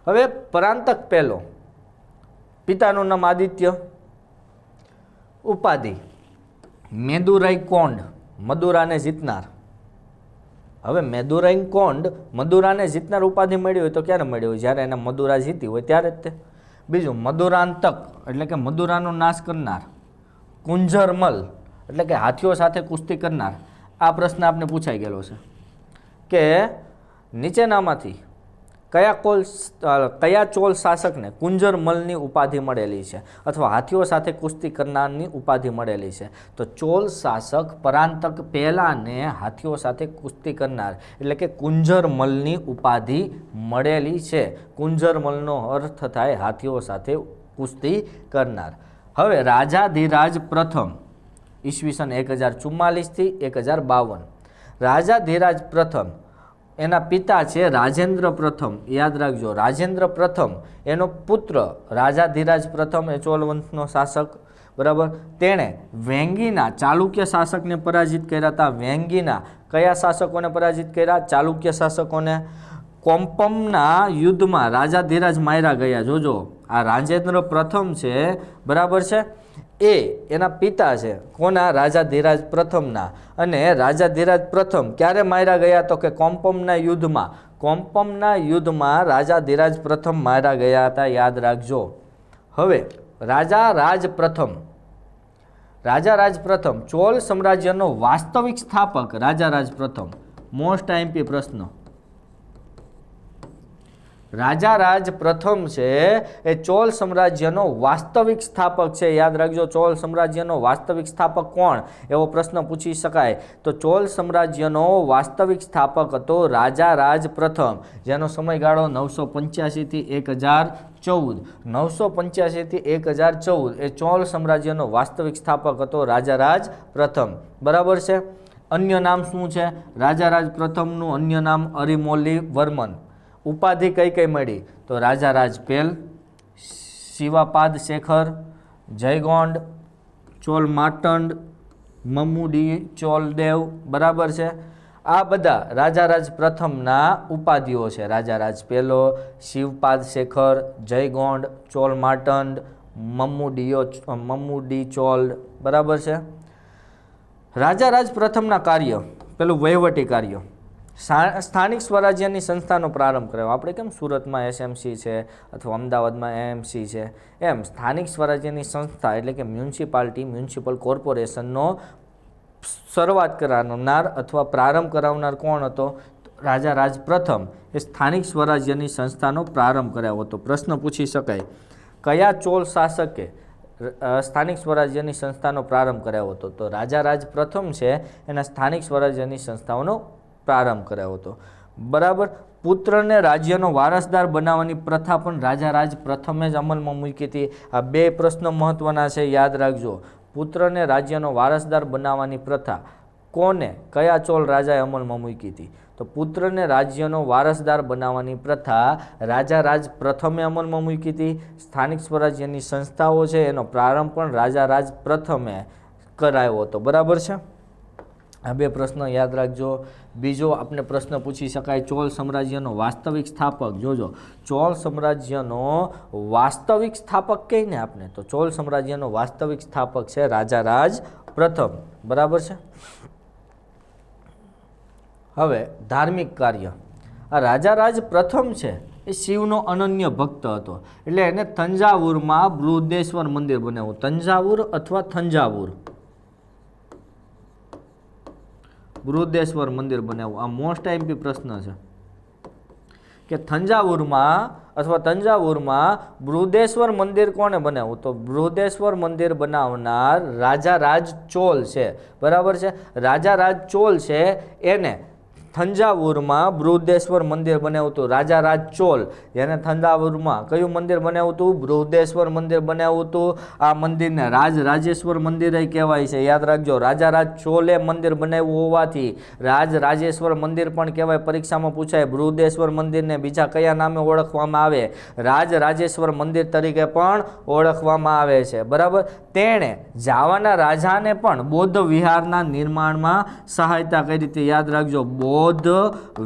હવે પરાંતક પહેલો, પિતાનું નામ આદિત્ય, ઉપાધિ મેદુરાઈ કોંડ, મદુરાને જીતનાર. હવે મેદુરાઈ કોંડ, મદુરાને જીતનાર ઉપાધિ મળી હોય તો ક્યારે મળી હોય? જ્યારે એને મદુરા જીતી હોય ત્યારે જ તે. બીજું મદુરાંતક એટલે કે મદુરાનો નાશ કરનાર. કુંજરમલ એટલે કે હાથીઓ સાથે કુસ્તી કરનાર. આ પ્રશ્ન આપને પૂછાઈ ગયેલો છે કે નીચેનામાંથી કયા ચોલ શાસકને કુંજરમલની ઉપાધિ મળેલી છે અથવા હાથીઓ સાથે કુસ્તી કરનારની ઉપાધિ મળેલી છે? તો ચોલ શાસક પરાંતક પહેલાને હાથીઓ સાથે કુસ્તી કરનાર એટલે કે કુંજરમલની ઉપાધિ મળેલી છે. કુંજરમલનો અર્થ થાય હાથીઓ સાથે કુસ્તી કરનાર. હવે રાજાધિરાજ પ્રથમ ઈસવીસન 1044 થી 1052. રાજાધિરાજ પ્રથમ એના પિતા છે રાજેન્દ્ર પ્રથમ. યાદ રાખજો, રાજેન્દ્ર પ્રથમ એનો પુત્ર રાજાધિરાજ પ્રથમ એ ચોલ વંશનો શાસક. બરાબર. તેણે વેંગીના ચાલુક્ય શાસકને પરાજિત કર્યા હતા. વેંગીના કયા શાસકોને પરાજિત કર્યા? ચાલુક્ય શાસકોને. કોમ્પમના યુદ્ધમાં રાજાધિરાજ માર્યા ગયા. જોજો, આ રાજેન્દ્ર પ્રથમ છે, બરાબર છે, એ એના પિતા છે કોના? રાજાધિરાજ પ્રથમના. અને રાજાધિરાજ પ્રથમ ક્યારે માર્યા ગયા? તો કે કોમ્પમના યુદ્ધમાં. કોમ્પમના યુદ્ધમાં રાજાધિરાજ પ્રથમ માર્યા ગયા હતા. યાદ રાખજો. હવે રાજારાજ પ્રથમ ચોલ સામ્રાજ્યનો વાસ્તવિક સ્થાપક. રાજારાજ પ્રથમ મોસ્ટ આઈએમપી પ્રશ્ન. રાજારાજ પ્રથમ છે એ ચોલ સામ્રાજ્યનો વાસ્તવિક સ્થાપક છે. યાદ રાખજો, ચોલ સામ્રાજ્યનો વાસ્તવિક સ્થાપક કોણ? એવો પ્રશ્ન પૂછી શકાય. તો ચોલ સામ્રાજ્યનો વાસ્તવિક સ્થાપક હતો રાજારાજ પ્રથમ, જેનો સમયગાળો 985 થી 1014. 985 થી 1014 એ ચોલ સામ્રાજ્યનો વાસ્તવિક સ્થાપક હતો રાજારાજ પ્રથમ. બરાબર છે. અન્ય નામ શું છે રાજારાજ પ્રથમનું? અન્ય નામ અરિમોલી વર્મન. ઉપાધિ કઈ કઈ મળી? તો રાજારાજ પહેલ, શિવાપાદ શેખર, જયગોંડ, ચોલ માટંડ, મમ્મુડી ચોલદેવ. બરાબર છે. આ બધા રાજારાજ પ્રથમના ઉપાધિઓ છે. રાજારાજ પહેલો, શિવપાદ શેખર, જયગોંડ, ચોલ માટંડ, મમ્મુડી ચોલ. બરાબર છે. રાજારાજ પ્રથમના કાર્ય, પેલું વહીવટી કાર્ય, સ્થાનિક સ્વરાજ્યની સંસ્થાનો પ્રારંભ કર્યો. આપણે કેમ સુરતમાં એસએમસી છે અથવા અમદાવાદમાં એએમસી છે, એમ સ્થાનિક સ્વરાજ્યની સંસ્થા એટલે કે મ્યુનિસિપાલિટી, મ્યુનિસિપલ કોર્પોરેશનનો શરૂઆત કરાવનાર અથવા પ્રારંભ કરાવનાર કોણ હતો? રાજારાજ પ્રથમ એ સ્થાનિક સ્વરાજ્યની સંસ્થાનો પ્રારંભ કરાવ્યો હતો. પ્રશ્ન પૂછી શકાય, કયા ચોલ શાસકે સ્થાનિક સ્વરાજ્યની સંસ્થાનો પ્રારંભ કરાવ્યો હતો? તો રાજારાજ પ્રથમ છે એના સ્થાનિક સ્વરાજ્યની સંસ્થાઓનો પ્રારંભ કરાવ્યો હતો. બરાબર. પુત્રને રાજ્યનો વારસદાર બનાવવાની પ્રથા પણ રાજારાજ પ્રથમે જ અમલમાં મૂકી હતી. આ બે પ્રશ્નો મહત્વના છે, યાદ રાખજો. પુત્રને રાજ્યનો વારસદાર બનાવવાની પ્રથા કોને, કયા ચોલ રાજાએ અમલમાં મૂકી હતી? તો પુત્રને રાજ્યનો વારસદાર બનાવવાની પ્રથા રાજારાજ પ્રથમે અમલમાં મૂકી હતી. સ્થાનિક સ્વરાજ્યની સંસ્થાઓ છે એનો પ્રારંભ પણ રાજારાજ પ્રથમે કરાયો હતો. બરાબર છે. આ બે પ્રશ્નો યાદ રાખજો. બીજો આપણે પ્રશ્ન પૂછી શકાય, ચોલ સામ્રાજ્યનો વાસ્તવિક સ્થાપક. જોજો, ચોલ સામ્રાજ્યનો વાસ્તવિક સ્થાપક કહીને આપણે, તો ચોલ સામ્રાજ્યનો વાસ્તવિક સ્થાપક છે રાજારાજ પ્રથમ. બરાબર છે. હવે ધાર્મિક કાર્ય, આ રાજારાજ પ્રથમ છે એ શિવનો અનન્ય ભક્ત હતો, એટલે એને તંજાવુરમાં બૃહદેશ્વર મંદિર બનાવ્યું. તંજાવુર અથવા થંજાવુર, બૃહદેશ્વર મંદિર બનાવ્યું? આ મોસ્ટ આઈએમપી પ્રશ્ન છે કે તંજાવુરમાં બૃહદેશ્વર મંદિર કોણે બનાવ્યું? તો બૃહદેશ્વર મંદિર બનાવનાર રાજા રાજ ચોલ છે, બરાબર છે. રાજા રાજ ચોલ છે એને થંજાવુરમાં બૃહદેશ્વર મંદિર બનાવ્યું હતું. રાજા રાજ ચોલ એને થંજાવુરમાં કયું મંદિર બનાવ્યું હતું? બૃહદેશ્વર મંદિર બનાવ્યું હતું. આ મંદિરને રાજેશ્વર મંદિર કહેવાય છે, યાદ રાખજો. રાજા રાજ ચોલે મંદિર બનાવ્યું હોવાથી રાજેશ્વર મંદિર પણ કહેવાય. પરીક્ષામાં પૂછાય બૃહદેશ્વર મંદિરને બીજા કયા નામે ઓળખવામાં આવે? રાજેશ્વર મંદિર તરીકે પણ ઓળખવામાં આવે છે, બરાબર. તેણે જાવાના રાજાને પણ બૌદ્ધ વિહારના નિર્માણમાં સહાયતા કરી હતી, યાદ રાખજો. બૌદ્ધ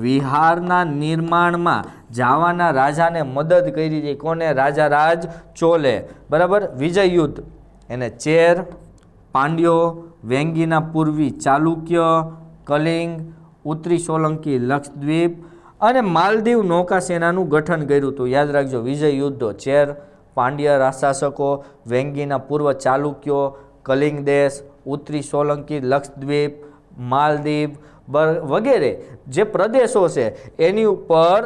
વિહારના નિર્માણમાં જાવાના રાજાને મદદ કરી હતી. કોને? રાજા રાજ ચોલે, બરાબર. વિજય યુદ્ધ એને ચેર, પાંડ્યો, વેંગીના પૂર્વી ચાલુક્ય, કલિંગ, ઉત્તરી સોલંકી લક્ષદ્વીપ અને માલદીવ નૌકાસેનાનું ગઠન કર્યું હતું, યાદ રાખજો. વિજય યુદ્ધો ચેર, પાંડ્ય શાસકો, વેંગીના પૂર્વ ચાલુક્યો, કલિંગ દેશ, ઉત્તરી સોલંકી લક્ષદ્વીપ, માલદીવ વગેરે જે પ્રદેશો છે એની ઉપર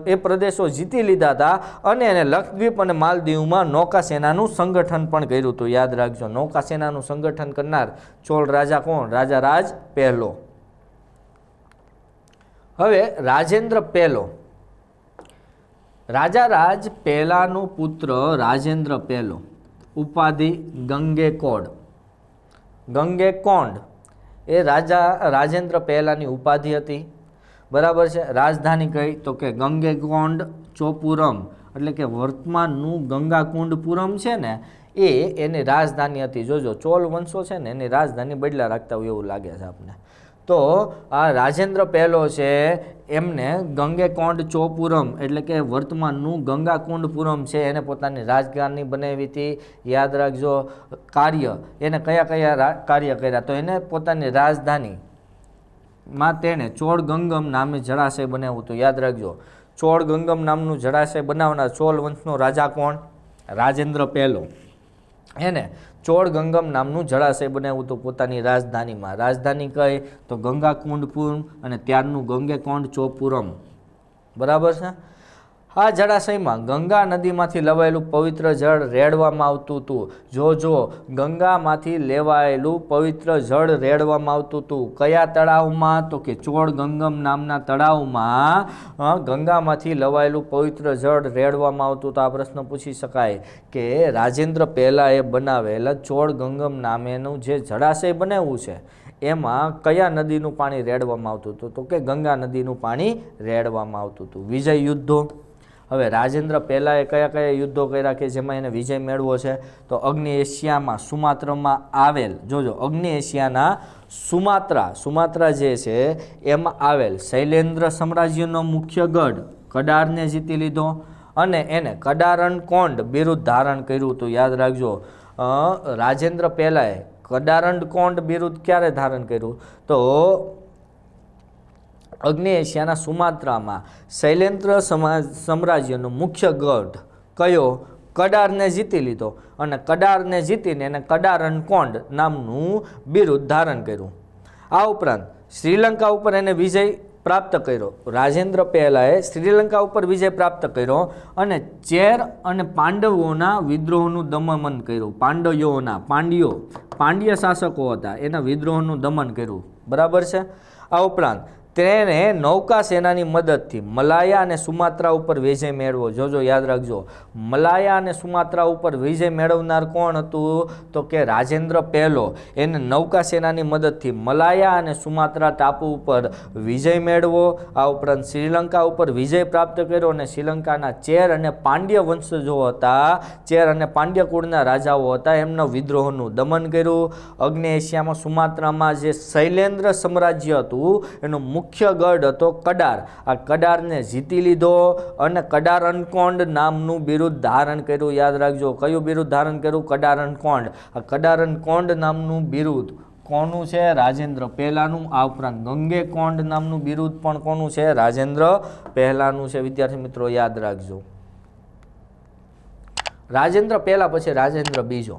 એ પ્રદેશો જીતી લીધા હતા અને એને લક્ષદ્વીપ અને માલદીવમાં નૌકાસેનાનું સંગઠન પણ કર્યું હતું, યાદ રાખજો. નૌકાસેનાનું સંગઠન કરનાર ચોલ રાજા કોણ? રાજા રાજ પહેલો. હવે રાજેન્દ્ર પહેલો, રાજા રાજ પહેલાનો પુત્ર રાજેન્દ્ર પહેલો, ઉપાધિ ગંગેકોંડ. ગંગેકોંડ એ રાજેન્દ્ર પહેલાની ઉપાધિ હતી, બરાબર છે. રાજધાની કઈ? તો કે ગંગેકોંડ ચોપુરમ, એટલે કે વર્તમાનનું ગંગાકુંડપુરમ છે ને એની રાજધાની હતી. જોજો ચોલ વંશો છે ને એની રાજધાની બદલા રાખતા હોય એવું લાગે છે આપને. તો આ રાજેન્દ્ર પહેલો છે એમને ગંગેકોંડ ચોપુરમ એટલે કે વર્તમાનનું ગંગાકુંડપુરમ છે એને પોતાની રાજધાની બનાવી હતી, યાદ રાખજો. કાર્ય એને કયા કાર્ય કર્યા? તો એને પોતાની રાજધાનીમાં તેણે ચોળ ગંગમ નામે જળાશય બનાવ્યું હતું, યાદ રાખજો. ચોળ ગંગમ નામનું જળાશય બનાવનાર ચોલ વંશનો રાજા કોણ? રાજેન્દ્ર પહેલો. એને ચોળ ગંગમ નામનું જળાશય બનાવ્યું હતું પોતાની રાજધાનીમાં. રાજધાની કઈ? તો ગંગાકુંડપુરમ અને ત્યારનું ગંગેકોંડ ચોપુરમ, બરાબર છે. આ જળાશયમાં ગંગા નદીમાંથી લેવાયેલું પવિત્ર જળ રેડવામાં આવતું હતું. જો ગંગામાંથી લેવાયેલું પવિત્ર જળ રેડવામાં આવતું હતું. કયા તળાવમાં? તો કે ચોળ ગંગમ નામના તળાવમાં ગંગામાંથી લેવાયેલું પવિત્ર જળ રેડવામાં આવતું હતું. આ પ્રશ્ન પૂછી શકાય કે રાજેન્દ્ર પહેલાએ બનાવેલા ચોળ ગંગમ નામેનું જે જળાશય બનાવ્યું છે એમાં કયા નદીનું પાણી રેડવામાં આવતું હતું? તો કે ગંગા નદીનું પાણી રેડવામાં આવતું હતું. વિજય યુદ્ધો. હવે રાજેન્દ્ર પહેલાએ કયા યુદ્ધો કર્યા કે જેમાં એને વિજય મેળવો છે? તો અગ્નિ એશિયામાં સુમાત્રામાં આવેલ, જોજો અગ્નિ એશિયાના સુમાત્રા જે છે એમાં આવેલ શૈલેન્દ્ર સામ્રાજ્યનો મુખ્ય ગઢ કડારને જીતી લીધો અને એને કડારણકોંડ બિરુદ ધારણ કર્યું હતું, યાદ રાખજો. રાજેન્દ્ર પહેલાએ કડારણકોંડ બિરુદ ક્યારે ધારણ કર્યું? તો અગ્નિ એશિયાના સુમાત્રામાં શૈલેન્દ્ર સામ્રાજ્યનો મુખ્ય ગઢ કયો? કડારને જીતી લીધો અને કડારને જીતીને એને કડારણકોંડ નામનું બિરુદ ધારણ કર્યું. આ ઉપરાંત શ્રીલંકા ઉપર એને વિજય પ્રાપ્ત કર્યો. રાજેન્દ્ર પહેલાએ શ્રીલંકા ઉપર વિજય પ્રાપ્ત કર્યો અને ચેર અને પાંડવોના વિદ્રોહનું દમન કર્યું. પાંડ્ય શાસકો હતા એના વિદ્રોહનું દમન કર્યું, બરાબર છે. આ ઉપરાંત તેણે નૌકાસેનાની મદદથી મલાયા અને સુમાત્રા ઉપર વિજય મેળવો. જોજો યાદ રાખજો, મલાયા અને સુમાત્રા ઉપર વિજય મેળવનાર કોણ હતું? તો કે રાજેન્દ્ર પહેલો. એને નૌકાસેનાની મદદથી મલાયા અને સુમાત્રા ટાપુ ઉપર વિજય મેળવો. આ ઉપરાંત શ્રીલંકા ઉપર વિજય પ્રાપ્ત કર્યો અને શ્રીલંકાના ચેર અને પાંડ્ય વંશજો હતા, ચેર અને પાંડ્ય કુળના રાજાઓ હતા, એમના વિદ્રોહનું દમન કર્યું. અગ્નિ એશિયામાં સુમાત્રામાં જે શૈલેન્દ્ર સામ્રાજ્ય હતું એનું મુખ્ય ગઢ હતો કડાર. આ કડારને જીતી લીધો અને કડારણકોંડ નામનું બિરુદ ધારણ કર્યું, યાદ રાખજો. કયું બિરુદ ધારણ કર્યું? કડારણકોંડ. આ કડારણકોંડ નામનું બિરુદ કોનું છે? રાજેન્દ્ર પહેલાનું. આ ઉપરાંત ગંગેકોંડ નામનું બિરુદ પણ કોનું છે? રાજેન્દ્ર પહેલાનું છે. વિદ્યાર્થી મિત્રો યાદ રાખજો. રાજેન્દ્ર પહેલા પછી રાજેન્દ્ર બીજો.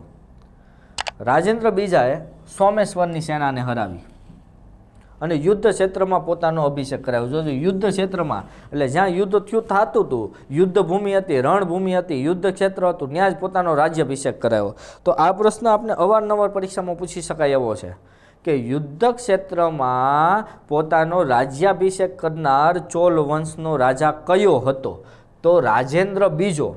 રાજેન્દ્ર બીજાએ સોમેશ્વરની સેનાને હરાવી. અને યુદ્ધ ક્ષેત્રમાં પોતાનો અભિષેક કરાવ્યો. જોજો યુદ્ધ ક્ષેત્રમાં એટલે જ્યાં યુદ્ધ થતું હતું, યુદ્ધ ભૂમિ હતી, રણભૂમિ હતી, યુદ્ધ ક્ષેત્ર હતું, ત્યાં જ પોતાનો રાજ્યાભિષેક કરાવ્યો. તો આ પ્રશ્ન આપણે અવારનવાર પરીક્ષામાં પૂછી શકાય એવો છે કે યુદ્ધ ક્ષેત્રમાં પોતાનો રાજ્યાભિષેક કરનાર ચોલ વંશનો રાજા કયો હતો? તો રાજેન્દ્ર બીજો.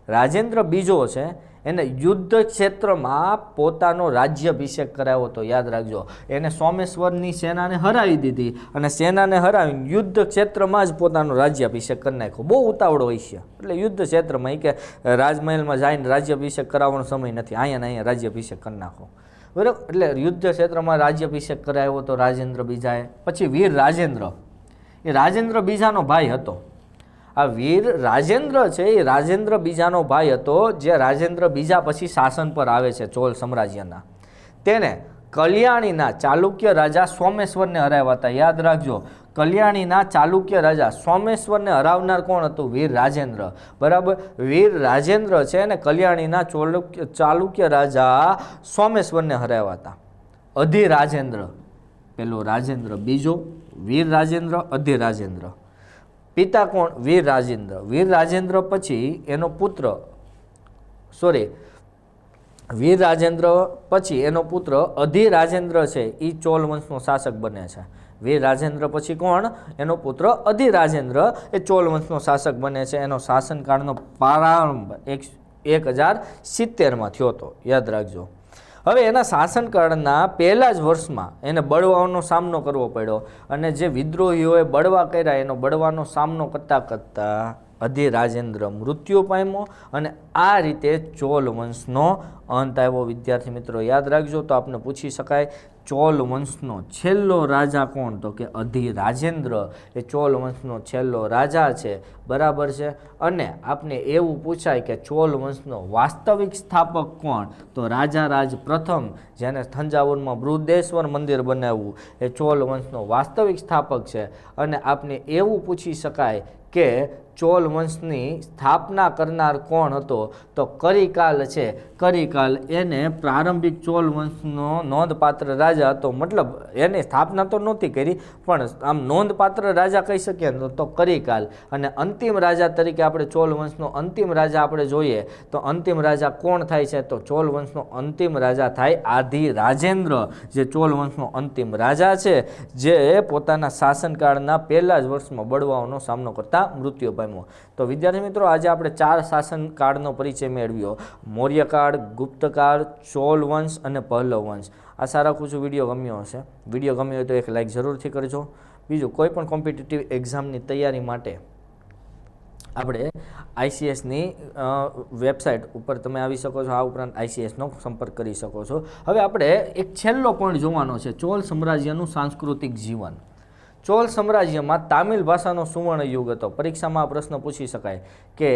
રાજેન્દ્ર બીજો છે, એને યુદ્ધ ક્ષેત્રમાં પોતાનો રાજ્યાભિષેક કરાવ્યો હતો. યાદ રાખજો, એને સોમેશ્વરની સેનાને હરાવી દીધી અને સેનાને હરાવીને યુદ્ધ ક્ષેત્રમાં જ પોતાનો રાજ્યાભિષેક કરી નાખ્યો. બહુ ઉતાવળો હોય છે એટલે યુદ્ધ ક્ષેત્રમાં કે રાજમહેલમાં જઈને રાજ્યાભિષેક કરાવવાનો સમય નથી, અહીંયા રાજ્યાભિષેક કરી નાખો. બરાબર, એટલે યુદ્ધ ક્ષેત્રમાં રાજ્યાભિષેક કરાવ્યો હતો રાજેન્દ્ર બીજાએ. પછી વીર રાજેન્દ્ર, એ રાજેન્દ્ર બીજાનો ભાઈ હતો. આ વીર રાજેન્દ્ર છે એ રાજેન્દ્ર બીજાનો ભાઈ હતો, જે રાજેન્દ્ર બીજા પછી શાસન પર આવે છે ચોલ સામ્રાજ્યના. તેને કલ્યાણીના ચાલુક્ય રાજા સોમેશ્વરને હરાવ્યા હતા. યાદ રાખજો, કલ્યાણીના ચાલુક્ય રાજા સોમેશ્વરને હરાવનાર કોણ હતું? વીર રાજેન્દ્ર. બરાબર, વીર રાજેન્દ્ર છે ને કલ્યાણીના ચાલુક્ય રાજા સોમેશ્વરને હરાવ્યા હતા. અધિરાજેન્દ્ર, પેલો રાજેન્દ્ર બીજો, વીર રાજેન્દ્ર, અધિરાજેન્દ્ર. પિતા કોણ? વીર રાજેન્દ્ર. વીર રાજેન્દ્ર પછી એનો પુત્ર વીર રાજેન્દ્ર પછી એનો પુત્ર અધિરાજેન્દ્ર છે, એ ચોલ વંશનો શાસક બને છે. વીર રાજેન્દ્ર પછી કોણ? એનો પુત્ર અધિરાજેન્દ્ર એ ચોલ વંશનો શાસક બને છે. એનો શાસનકાળનો પ્રારંભ 1070માં થયો હતો. યાદ રાખજો. હવે એના શાસનકાળના પહેલા જ વર્ષમાં એને બળવાનો સામનો કરવો પડ્યો અને જે વિદ્રોહીઓએ બળવા કર્યા એનો બળવાનો સામનો કરતાં કરતાં અધિરાજેન્દ્ર મૃત્યુ પામ્યો અને આ રીતે ચોલ વંશનો અંત આવ્યો. વિદ્યાર્થી મિત્રો યાદ રાખજો. તો આપણે પૂછી શકાય ચોલ વંશનો છેલ્લો રાજા કોણ? તો કે અધિરાજેન્દ્ર એ ચોલ વંશનો છેલ્લો રાજા છે. બરાબર છે. અને આપને એવું પૂછાય કે ચોલ વંશનો વાસ્તવિક સ્થાપક કોણ? તો રાજારાજ પ્રથમ, જેને થંજાવુરમાં બૃહદેશ્વર મંદિર બનાવ્યું, એ ચોલ વંશનો વાસ્તવિક સ્થાપક છે. અને આપને એવું પૂછી શકાય કે ચોલ વંશની સ્થાપના કરનાર કોણ હતો? તો કરિકાલ છે. કરિકાલ એને પ્રારંભિક ચોલ વંશનો નોંધપાત્ર રાજા હતો. મતલબ એની સ્થાપના તો નહોતી કરી, પણ આમ નોંધપાત્ર રાજા કહી શકીએ ને તો કરિકાલ. અને અંતિમ રાજા તરીકે આપણે ચોલ વંશનો અંતિમ રાજા આપણે જોઈએ તો અંતિમ રાજા કોણ થાય છે? તો ચોલ વંશનો અંતિમ રાજા થાય આધિરાજેન્દ્ર, જે ચોલ વંશનો અંતિમ રાજા છે, જે પોતાના શાસનકાળના પહેલા જ વર્ષમાં બળવાઓનો સામનો કરતા મૃત્યુ પામ્યો. તો વિદ્યાર્થી મિત્રો આજે આપણે 4 શાસનકાળનો પરિચય મેળવ્યો: મૌર્યકાળ, ગુપ્તકાળ, ચોલ વંશ અને પલ્લવ વંશ. આશા રાખું છું વિડીયો ગમ્યો હશે. વિડીયો ગમ્યો હોય તો એક લાઇક જરૂરથી કરજો. બીજું કોઈ પણ કોમ્પિટિટિવ એક્ઝામની તૈયારી માટે આપણે આઈસીએસની વેબસાઇટ ઉપર તમે આવી શકો છો. આ ઉપરાંત આઈસીએસનો સંપર્ક કરી શકો છો. હવે આપણે એક છેલ્લો પોઈન્ટ જોવાનો છે: ચોલ સામ્રાજ્યનું સાંસ્કૃતિક જીવન. ચોલ સામ્રાજ્યમાં તામિલ ભાષાનો સુવર્ણ યુગ હતો. પરીક્ષામાં આ પ્રશ્ન પૂછી શકાય કે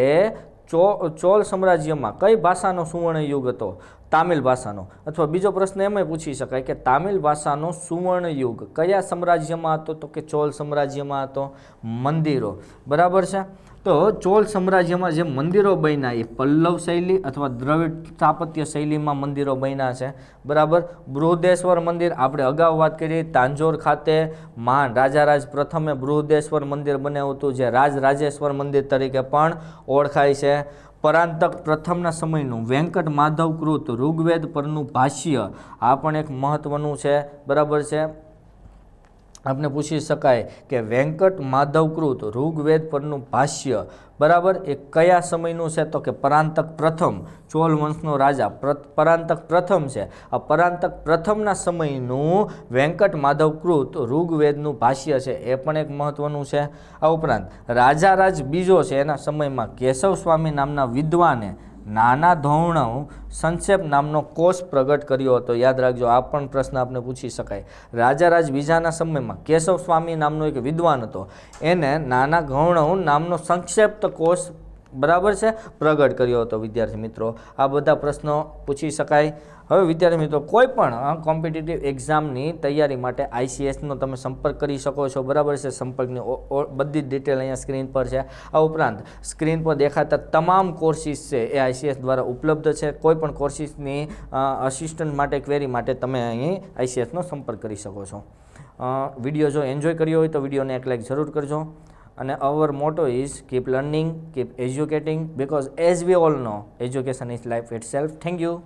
ચોલ સામ્રાજ્યમાં કઈ ભાષાનો સુવર્ણ યુગ હતો? તામિલ ભાષાનો. અથવા બીજો પ્રશ્ન એમાં પૂછી શકાય કે તામિલ ભાષાનો સુવર્ણ યુગ કયા સામ્રાજ્યમાં હતો? તો કે ચોલ સામ્રાજ્યમાં હતો. મંદિરો, બરાબર છે. તો ચોલ સામ્રાજ્યમાં જે મંદિરો બન્યા એ પલ્લવ શૈલી અથવા દ્રવિડ સ્થાપત્ય શૈલીમાં મંદિરો બન્યા છે. બરાબર. બૃહદેશ્વર મંદિર આપણે અગાઉ વાત કરી, તાંજોર ખાતે મહાન રાજારાજ પ્રથમે બૃહદેશ્વર મંદિર બનાવ્યું હતું, જે રાજરાજેશ્વર મંદિર તરીકે પણ ઓળખાય છે. પરાંતક પ્રથમના સમયનું વેંકટ માધવકૃત ઋગ્વેદ પરનું ભાષ્ય, આ પણ એક મહત્વનું છે. બરાબર છે. આપણે પૂછી શકાય કે વેંકટ માધવકૃત ઋગ્વેદ પરનું ભાષ્ય, બરાબર, એ કયા સમયનું છે? તો કે પરાંતક પ્રથમ, ચોલ વંશનો રાજા પરાંતક પ્રથમ છે. આ પરાંતક પ્રથમના સમયનું વેંકટ માધવકૃત ઋગ્વેદનું ભાષ્ય છે, એ પણ એક મહત્વનું છે. આ ઉપરાંત રાજારાજ બીજો છે, એના સમયમાં કેશવ સ્વામી નામના વિદ્વાને નાના ધોરણવ સંક્ષેપ નામનો કોષ પ્રગટ કર્યો હતો. યાદ રાખજો, આ પણ પ્રશ્ન આપણે પૂછી શકાય. રાજારાજ બીજાના સમયમાં કેશવ સ્વામી નામનો એક વિદ્વાન હતો, એને નાના ગૌણવ નામનો સંક્ષેપ્ત કોષ, બરાબર છે, પ્રગટ કર્યો હતો. વિદ્યાર્થી મિત્રો આ બધા પ્રશ્નો પૂછી શકાય. હવે વિદ્યાર્થી મિત્રો કોઈ પણ કોમ્પિટિટિવ એક્ઝામની તૈયારી માટે આઈસીએસનો તમે સંપર્ક કરી શકો છો. બરાબર છે. સંપર્કની બધી જ ડિટેલ અહીંયા સ્ક્રીન પર છે. આ ઉપરાંત સ્ક્રીન પર દેખાતા તમામ કોર્સિસ છે એ આઈસીએસ દ્વારા ઉપલબ્ધ છે. કોઈ પણ કોર્સિસની અસિસ્ટન્ટ માટે ક્વેરી માટે તમે અહીં આઈસીએસનો સંપર્ક કરી શકો છો. વિડીયો જો એન્જોય કર્યો હોય તો વિડીયોને એક લાઇક જરૂર કરજો. અને અવર મોટો is keep learning, keep educating, because as we all know education is life it self. Thank you.